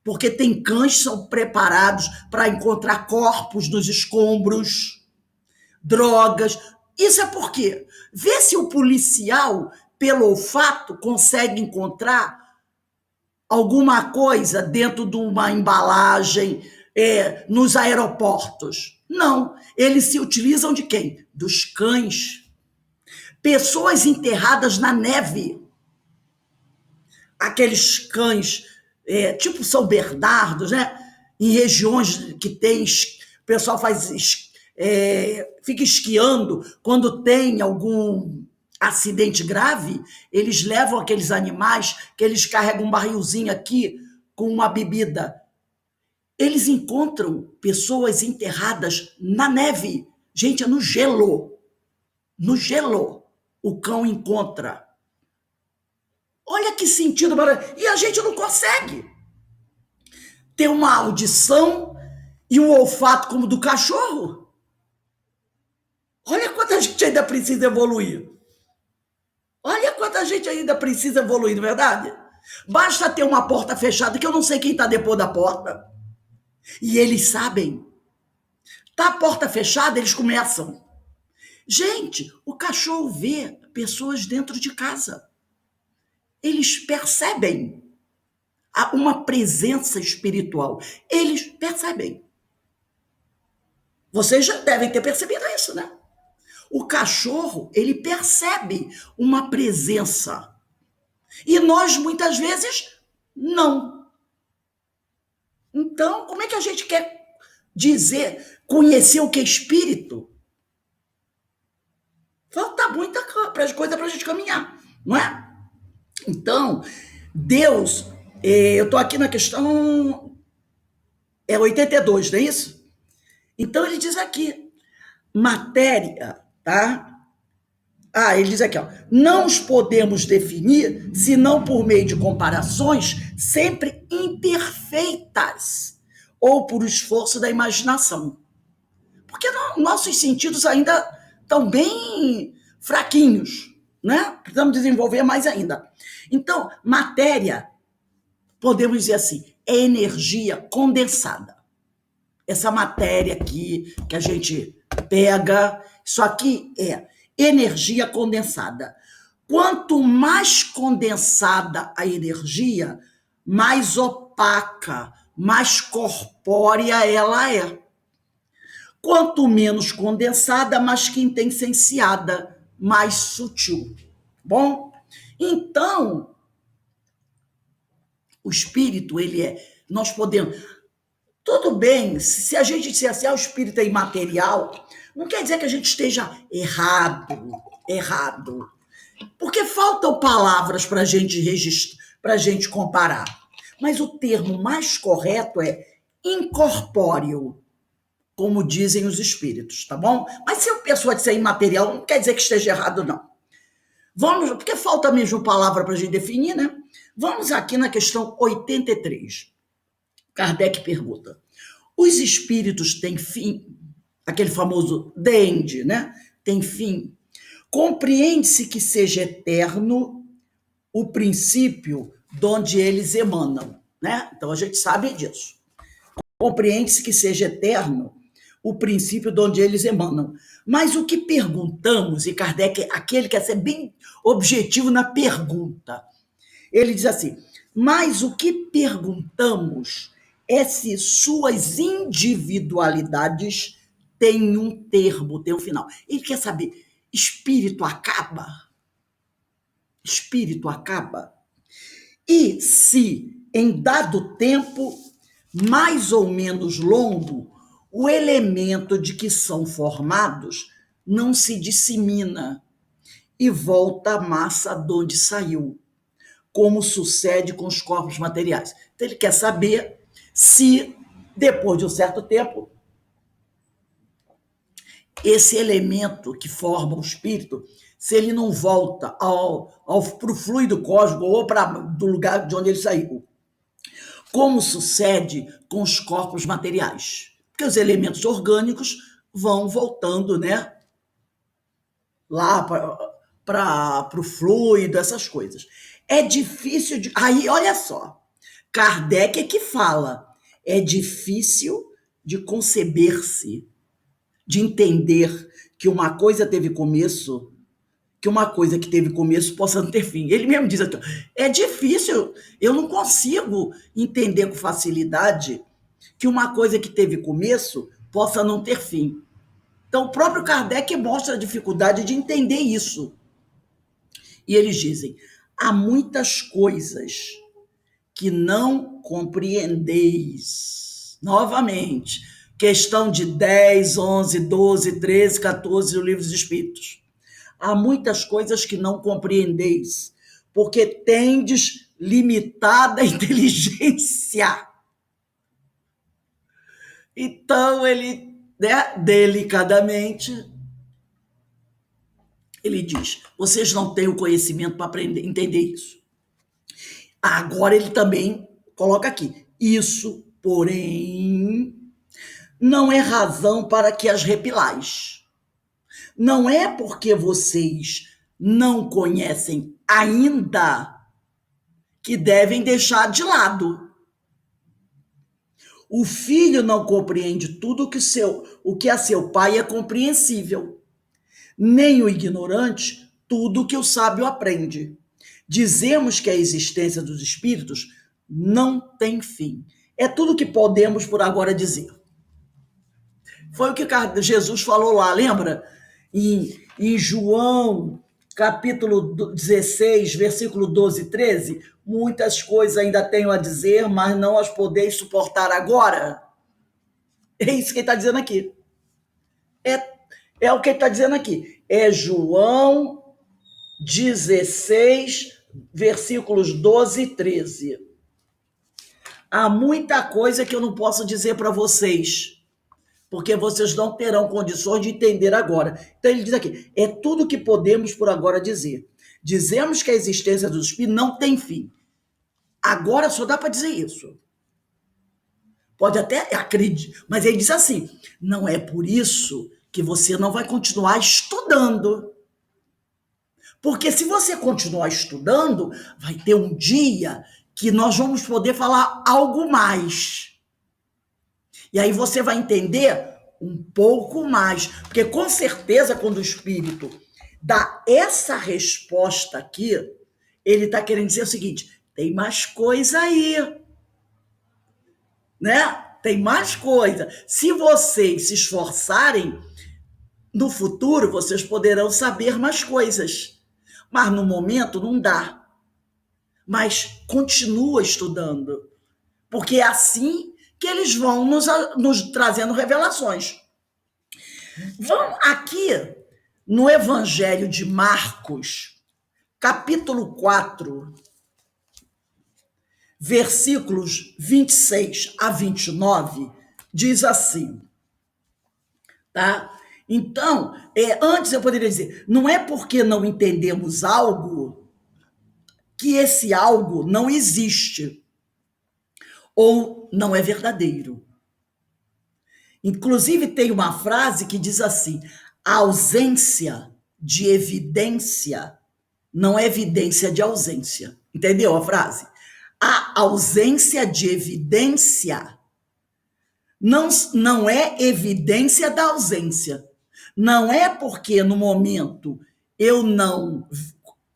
S1: Porque tem cães que são preparados para encontrar corpos nos escombros, drogas. Isso é por quê? Vê se o policial, pelo olfato, consegue encontrar alguma coisa dentro de uma embalagem nos aeroportos. Não, eles se utilizam de quem? Dos cães. Pessoas enterradas na neve. Aqueles cães, tipo São Bernardos, né? Em regiões que tem, o pessoal fica esquiando, quando tem algum acidente grave, eles levam aqueles animais, que eles carregam um barrilzinho aqui com uma bebida. Eles encontram pessoas enterradas na neve. Gente, é no gelo. No gelo, o cão encontra. Olha que sentido maravilhoso. E a gente não consegue ter uma audição e um olfato como do cachorro. Olha quanta gente ainda precisa evoluir. Olha quanta gente ainda precisa evoluir, não é verdade? Basta ter uma porta fechada, que eu não sei quem está depois da porta. E eles sabem. Tá a porta fechada, eles começam. Gente, o cachorro vê pessoas dentro de casa. Eles percebem uma presença espiritual. Eles percebem. Vocês já devem ter percebido isso, né? O cachorro, ele percebe uma presença. E nós, muitas vezes, não. Então, como é que a gente quer dizer, conhecer o que é espírito? Falta muita coisa para a gente caminhar, não é? Então, Deus, eu estou aqui na questão 82, não é isso? Então, ele diz aqui, matéria, tá? Ele diz aqui, ó, não os podemos definir senão por meio de comparações sempre imperfeitas ou por esforço da imaginação. Porque nossos sentidos ainda estão bem fraquinhos, né? Precisamos desenvolver mais ainda. Então, matéria, podemos dizer assim, é energia condensada. Essa matéria aqui que a gente pega, isso aqui é energia condensada. Quanto mais condensada a energia, mais opaca, mais corpórea ela é. Quanto menos condensada, mais quintessenciada, mais sutil. Bom? Então, o espírito, ele nós podemos... Tudo bem, se a gente disser assim, o espírito é imaterial, não quer dizer que a gente esteja errado. Porque faltam palavras para a gente registrar, para a gente comparar. Mas o termo mais correto é incorpóreo, como dizem os espíritos, tá bom? Mas se a pessoa disser imaterial, não quer dizer que esteja errado, não. Porque falta mesmo palavra para a gente definir, né? Vamos aqui na questão 83. Kardec pergunta: os espíritos têm fim? Aquele famoso the end, né? Tem fim. Compreende-se que seja eterno o princípio de onde eles emanam, né? Então a gente sabe disso. Compreende-se que seja eterno o princípio de onde eles emanam. Mas o que perguntamos, e Kardec, aquele que quer ser bem objetivo na pergunta, ele diz assim: mas o que perguntamos é se suas individualidades têm um termo, têm um final. Ele quer saber: espírito acaba? Espírito acaba? E se, em dado tempo, mais ou menos longo, o elemento de que são formados não se dissemina e volta à massa de onde saiu, como sucede com os corpos materiais. Então, ele quer saber se, depois de um certo tempo, esse elemento que forma o espírito, se ele não volta para o fluido cósmico ou do lugar de onde ele saiu, como sucede com os corpos materiais. Porque os elementos orgânicos vão voltando, né, lá para o fluido, essas coisas. É difícil de. Aí, olha só, Kardec é que fala, é difícil de conceber-se, de entender que uma coisa teve começo, que uma coisa que teve começo possa não ter fim. Ele mesmo diz aqui, é difícil, eu não consigo entender com facilidade que uma coisa que teve começo possa não ter fim. Então, o próprio Kardec mostra a dificuldade de entender isso. E eles dizem, há muitas coisas que não compreendeis. Novamente, questão de 10, 11, 12, 13, 14 do Livro dos Espíritos. Há muitas coisas que não compreendeis, porque tendes limitada inteligência. Então, ele, né, delicadamente, ele diz, vocês não têm o conhecimento para entender isso. Agora ele também coloca aqui, isso, porém, não é razão para que as repilais. Não é porque vocês não conhecem ainda que devem deixar de lado. O filho não compreende tudo o que a seu pai é compreensível, nem o ignorante tudo o que o sábio aprende. Dizemos que a existência dos espíritos não tem fim. É tudo que podemos por agora dizer. Foi o que Jesus falou lá, lembra? Em João, capítulo 16, versículo 12 e 13. Muitas coisas ainda tenho a dizer, mas não as podeis suportar agora. É isso que ele está dizendo aqui. É o que ele está dizendo aqui. É João 16, versículos 12 e 13. Há muita coisa que eu não posso dizer para vocês, porque vocês não terão condições de entender agora. Então ele diz aqui, é tudo que podemos por agora dizer. Dizemos que a existência do Espírito não tem fim. Agora só dá para dizer isso. Pode até acreditar, mas ele diz assim, não é por isso que você não vai continuar estudando. Porque se você continuar estudando, vai ter um dia que nós vamos poder falar algo mais. E aí você vai entender um pouco mais. Porque com certeza, quando o espírito dá essa resposta aqui, ele está querendo dizer o seguinte: tem mais coisa aí. Né? Tem mais coisa. Se vocês se esforçarem, no futuro vocês poderão saber mais coisas. Mas no momento não dá. Mas continua estudando. Porque é assim que eles vão nos trazendo revelações. Vamos aqui no Evangelho de Marcos, capítulo 4, versículos 26 a 29, diz assim, tá? Então, antes eu poderia dizer, não é porque não entendemos algo que esse algo não existe ou não é verdadeiro. Inclusive tem uma frase que diz assim, a ausência de evidência não é evidência de ausência. Entendeu a frase? A ausência de evidência não é evidência da ausência. Não é porque no momento eu não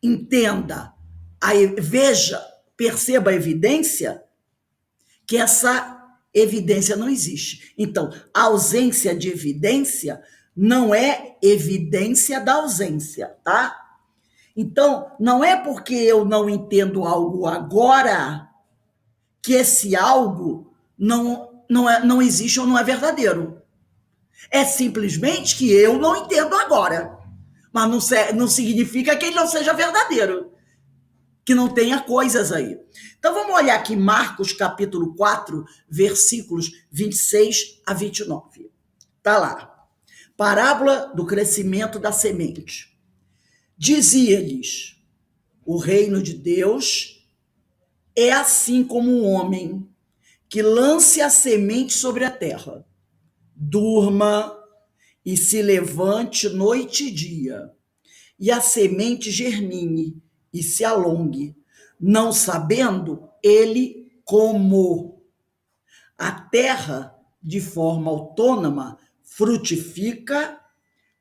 S1: entenda, veja, perceba a evidência, que essa evidência não existe. Então, a ausência de evidência não é evidência da ausência, tá? Então, não é porque eu não entendo algo agora que esse algo não existe ou não é verdadeiro. É simplesmente que eu não entendo agora. Mas não significa que ele não seja verdadeiro, que não tenha coisas aí. Então vamos olhar aqui Marcos capítulo 4, versículos 26 a 29. Está lá. Parábola do crescimento da semente. Dizia-lhes, o reino de Deus é assim como um homem que lance a semente sobre a terra. Durma e se levante noite e dia, e a semente germine e se alongue, não sabendo ele como. A terra, de forma autônoma, frutifica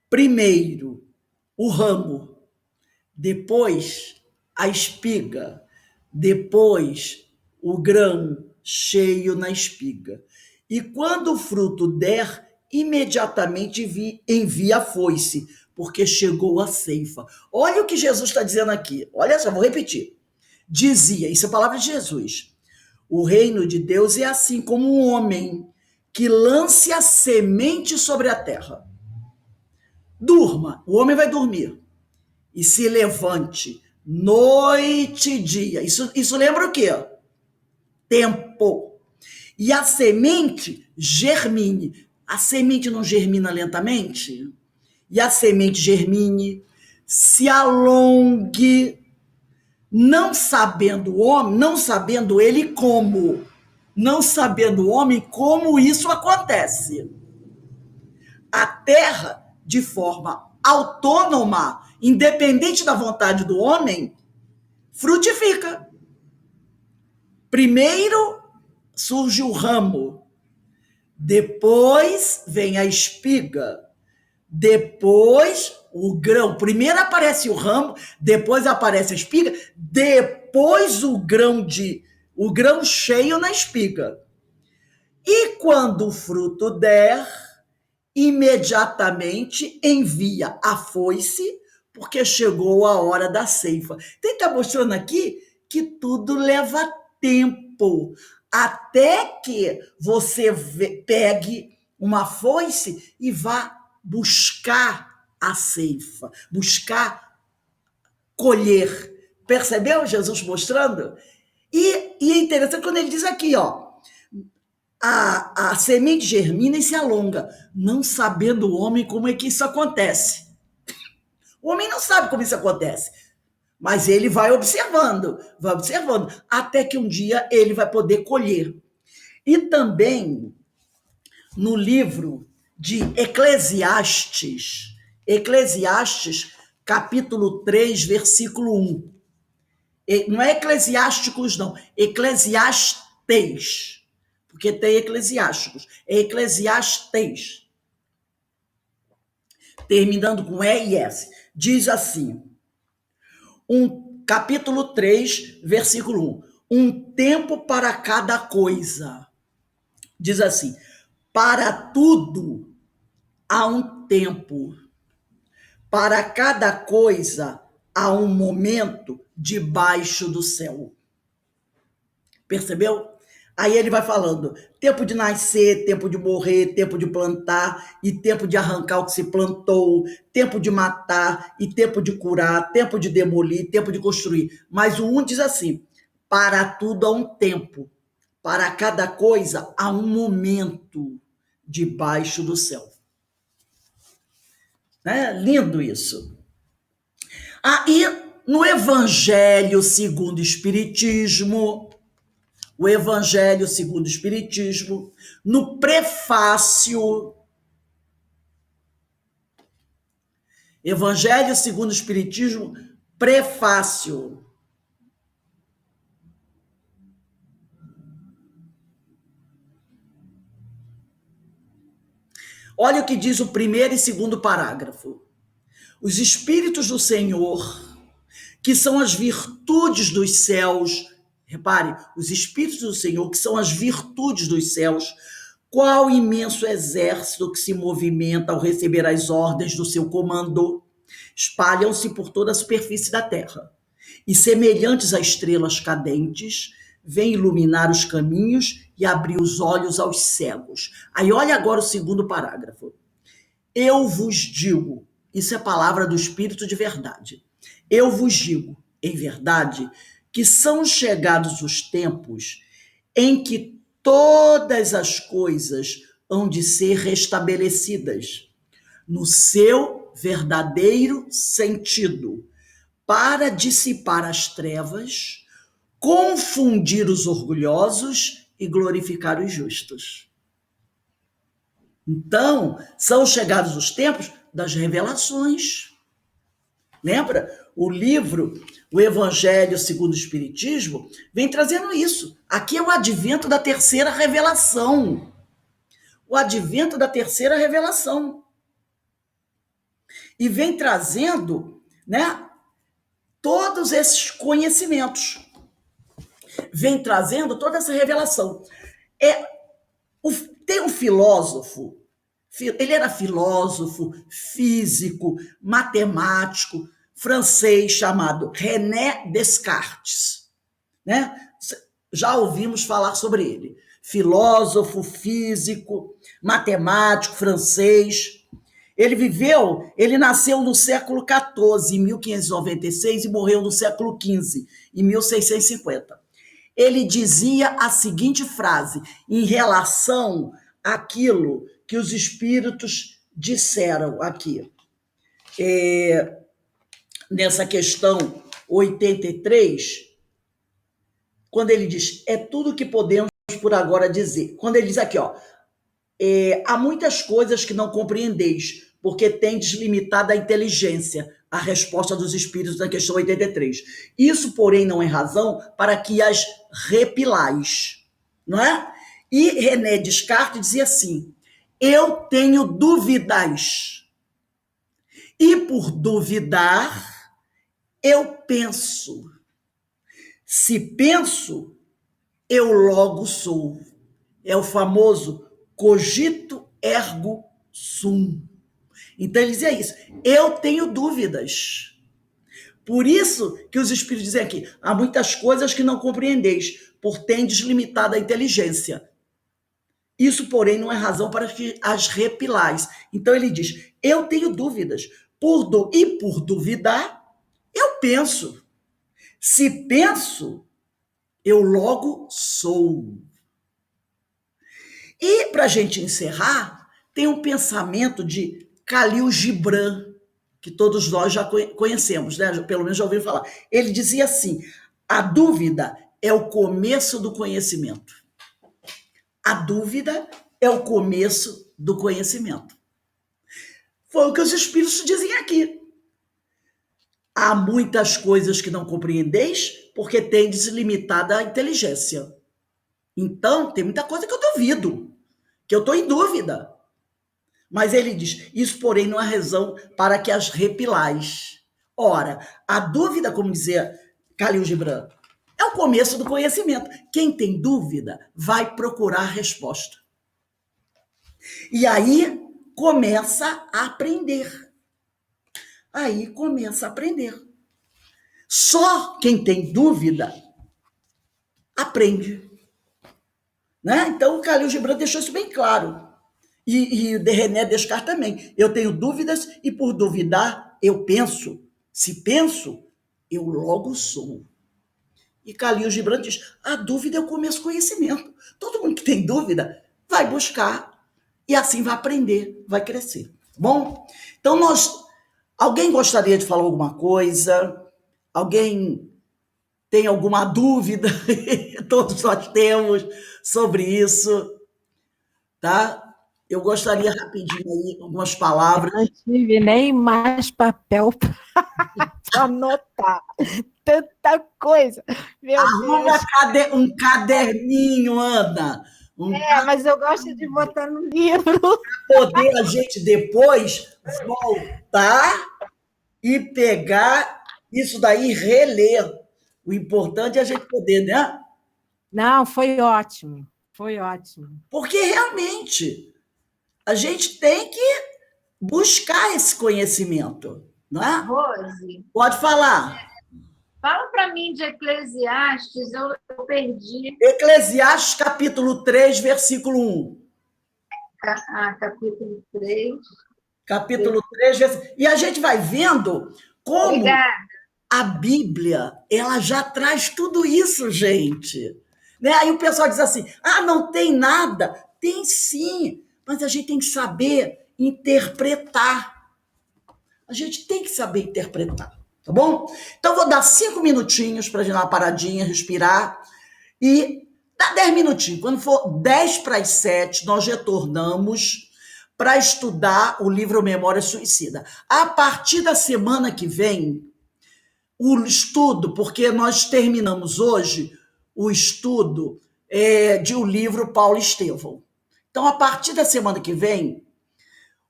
S1: primeiro o ramo, depois a espiga, depois o grão cheio na espiga. E quando o fruto der, imediatamente envia a foice, porque chegou a ceifa. Olha o que Jesus está dizendo aqui. Olha só, vou repetir. Dizia, isso é a palavra de Jesus, o reino de Deus é assim como um homem que lance a semente sobre a terra. Durma, o homem vai dormir, e se levante noite e dia. Isso lembra o quê? Tempo. E a semente germine. A semente não germina lentamente? E a semente germine, se alongue, não sabendo o homem, não sabendo ele como. Não sabendo o homem como isso acontece. A terra, de forma autônoma, independente da vontade do homem, frutifica. Primeiro surge o ramo, depois vem a espiga, depois o grão. Primeiro aparece o ramo, depois aparece a espiga, depois o grão cheio na espiga. E quando o fruto der, imediatamente envia a foice, porque chegou a hora da ceifa. Então, está mostrando aqui que tudo leva tempo, até que você pegue uma foice e vá buscar a ceifa, buscar colher. Percebeu Jesus mostrando? E é interessante quando ele diz aqui, ó, a semente germina e se alonga, não sabendo o homem como é que isso acontece. O homem não sabe como isso acontece, mas ele vai observando, até que um dia ele vai poder colher. E também no livro de Eclesiastes, capítulo 3, versículo 1. Não é Eclesiásticos, não, Eclesiastes, porque tem Eclesiásticos, é Eclesiastes, terminando com E e S. Diz assim, capítulo 3, versículo 1. Um tempo para cada coisa. Diz assim, para tudo há um tempo, para cada coisa há um momento debaixo do céu. Percebeu? Aí ele vai falando, tempo de nascer, tempo de morrer, tempo de plantar e tempo de arrancar o que se plantou, tempo de matar e tempo de curar, tempo de demolir, tempo de construir. Mas o 1 diz assim, para tudo há um tempo, para cada coisa há um momento debaixo do céu. Lindo isso. Aí, no Evangelho segundo o Espiritismo, no prefácio, Evangelho segundo o Espiritismo, prefácio. Olha o que diz o primeiro e segundo parágrafo. Os Espíritos do Senhor, que são as virtudes dos céus, repare, os Espíritos do Senhor, que são as virtudes dos céus, qual imenso exército que se movimenta ao receber as ordens do seu comando, espalham-se por toda a superfície da terra, e semelhantes a estrelas cadentes, vêm iluminar os caminhos e abrir os olhos aos cegos. Aí olha agora o segundo parágrafo. Eu vos digo, isso é palavra do Espírito de verdade, eu vos digo, em verdade, que são chegados os tempos em que todas as coisas hão de ser restabelecidas no seu verdadeiro sentido, para dissipar as trevas, confundir os orgulhosos e glorificar os justos. Então, são chegados os tempos das revelações. Lembra? O livro, o Evangelho segundo o Espiritismo, vem trazendo isso. Aqui é o advento da terceira revelação. O advento da terceira revelação. E vem trazendo, né, todos esses conhecimentos. Vem trazendo toda essa revelação. Tem um filósofo, ele era filósofo, físico, matemático, francês, chamado René Descartes. Né? Já ouvimos falar sobre ele. Filósofo, físico, matemático, francês. Ele nasceu no século XIV, em 1596, e morreu no século XV, em 1650. Ele dizia a seguinte frase em relação àquilo que os espíritos disseram aqui. Nessa questão 83, quando ele diz, é tudo que podemos por agora dizer. Quando ele diz aqui, há muitas coisas que não compreendeis, porque tendes limitada a inteligência, a resposta dos espíritos da questão 83. Isso, porém, não é razão para que as repilais, não é? E René Descartes dizia assim, eu tenho dúvidas, e por duvidar, eu penso. Se penso, eu logo sou. É o famoso cogito ergo sum. Então ele dizia isso, eu tenho dúvidas. Por isso que os espíritos dizem aqui, há muitas coisas que não compreendeis, por tendes limitada a inteligência. Isso, porém, não é razão para que as repilais. Então ele diz, eu tenho dúvidas, e por duvidar, eu penso. Se penso, eu logo sou. E, para a gente encerrar, tem um pensamento de Khalil Gibran, que todos nós já conhecemos, né? Pelo menos já ouviram falar. Ele dizia assim, a dúvida é o começo do conhecimento. A dúvida é o começo do conhecimento. Foi o que os espíritos dizem aqui. Há muitas coisas que não compreendeis, porque tendes limitada a inteligência. Então, tem muita coisa que eu duvido, que eu estou em dúvida. Mas ele diz, isso, porém, não é razão para que as repilais. Ora, a dúvida, como dizia Khalil Gibran, é o começo do conhecimento. Quem tem dúvida vai procurar a resposta. E aí começa a aprender. Aí começa a aprender. Só quem tem dúvida aprende. Né? Então, o Khalil Gibran deixou isso bem claro. E o René Descartes também. Eu tenho dúvidas e, por duvidar, eu penso. Se penso, eu logo sou. E Khalil Gibran diz, a dúvida é o começo do conhecimento. Todo mundo que tem dúvida vai buscar e assim vai aprender, vai crescer. Bom, então alguém gostaria de falar alguma coisa? Alguém tem alguma dúvida? Todos nós temos sobre isso, tá? Eu gostaria rapidinho aí, algumas
S2: Eu
S1: palavras.
S2: não tive nem mais papel para anotar. Tanta coisa. Meu
S1: Arruma
S2: Deus.
S1: um caderninho, Ana, um
S2: É, mas eu gosto de botar no livro.
S1: poder a gente depois voltar e pegar isso daí e reler. O importante é a gente poder, né?
S2: Não, foi ótimo. Foi ótimo.
S1: Porque realmente a gente tem que buscar esse conhecimento, não é?
S3: Rose,
S1: Pode falar.
S3: fala para mim de Eclesiastes, eu perdi
S1: Eclesiastes capítulo 3 versículo um.
S3: capítulo 3.
S1: Capítulo 3 e a gente vai vendo como
S3: Obrigada.
S1: a Bíblia, ela já traz tudo isso, gente. Né? Aí o pessoal diz assim: ah, não tem nada. Tem sim, mas a gente tem que saber interpretar. A gente tem que saber interpretar, tá bom? Então, vou dar 5 minutinhos para a gente dar uma paradinha, respirar. E dá 10 minutinhos. Quando for 10 para as 7, nós retornamos para estudar o livro Memória Suicida. A partir da semana que vem, o estudo, porque nós terminamos hoje o estudo de um livro Paulo Estevão. Então, a partir da semana que vem,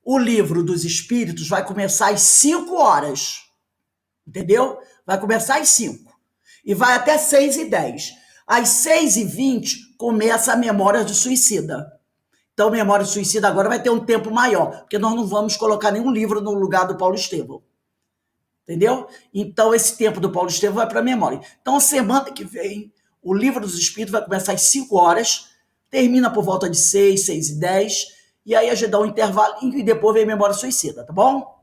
S1: o livro dos Espíritos vai começar às 5 horas, entendeu? Vai começar às 5 e vai até 6h10. Às 6h20 começa a Memória do Suicida. Então, Memória do Suicida agora vai ter um tempo maior, porque nós não vamos colocar nenhum livro no lugar do Paulo Estevão. Entendeu? Então, esse tempo do Paulo Estevão vai para a memória. Então, semana que vem, o Livro dos Espíritos vai começar às 5 horas, termina por volta de 6, 6h10, e aí a gente dá um intervalinho e depois vem Memória Suicida, tá bom?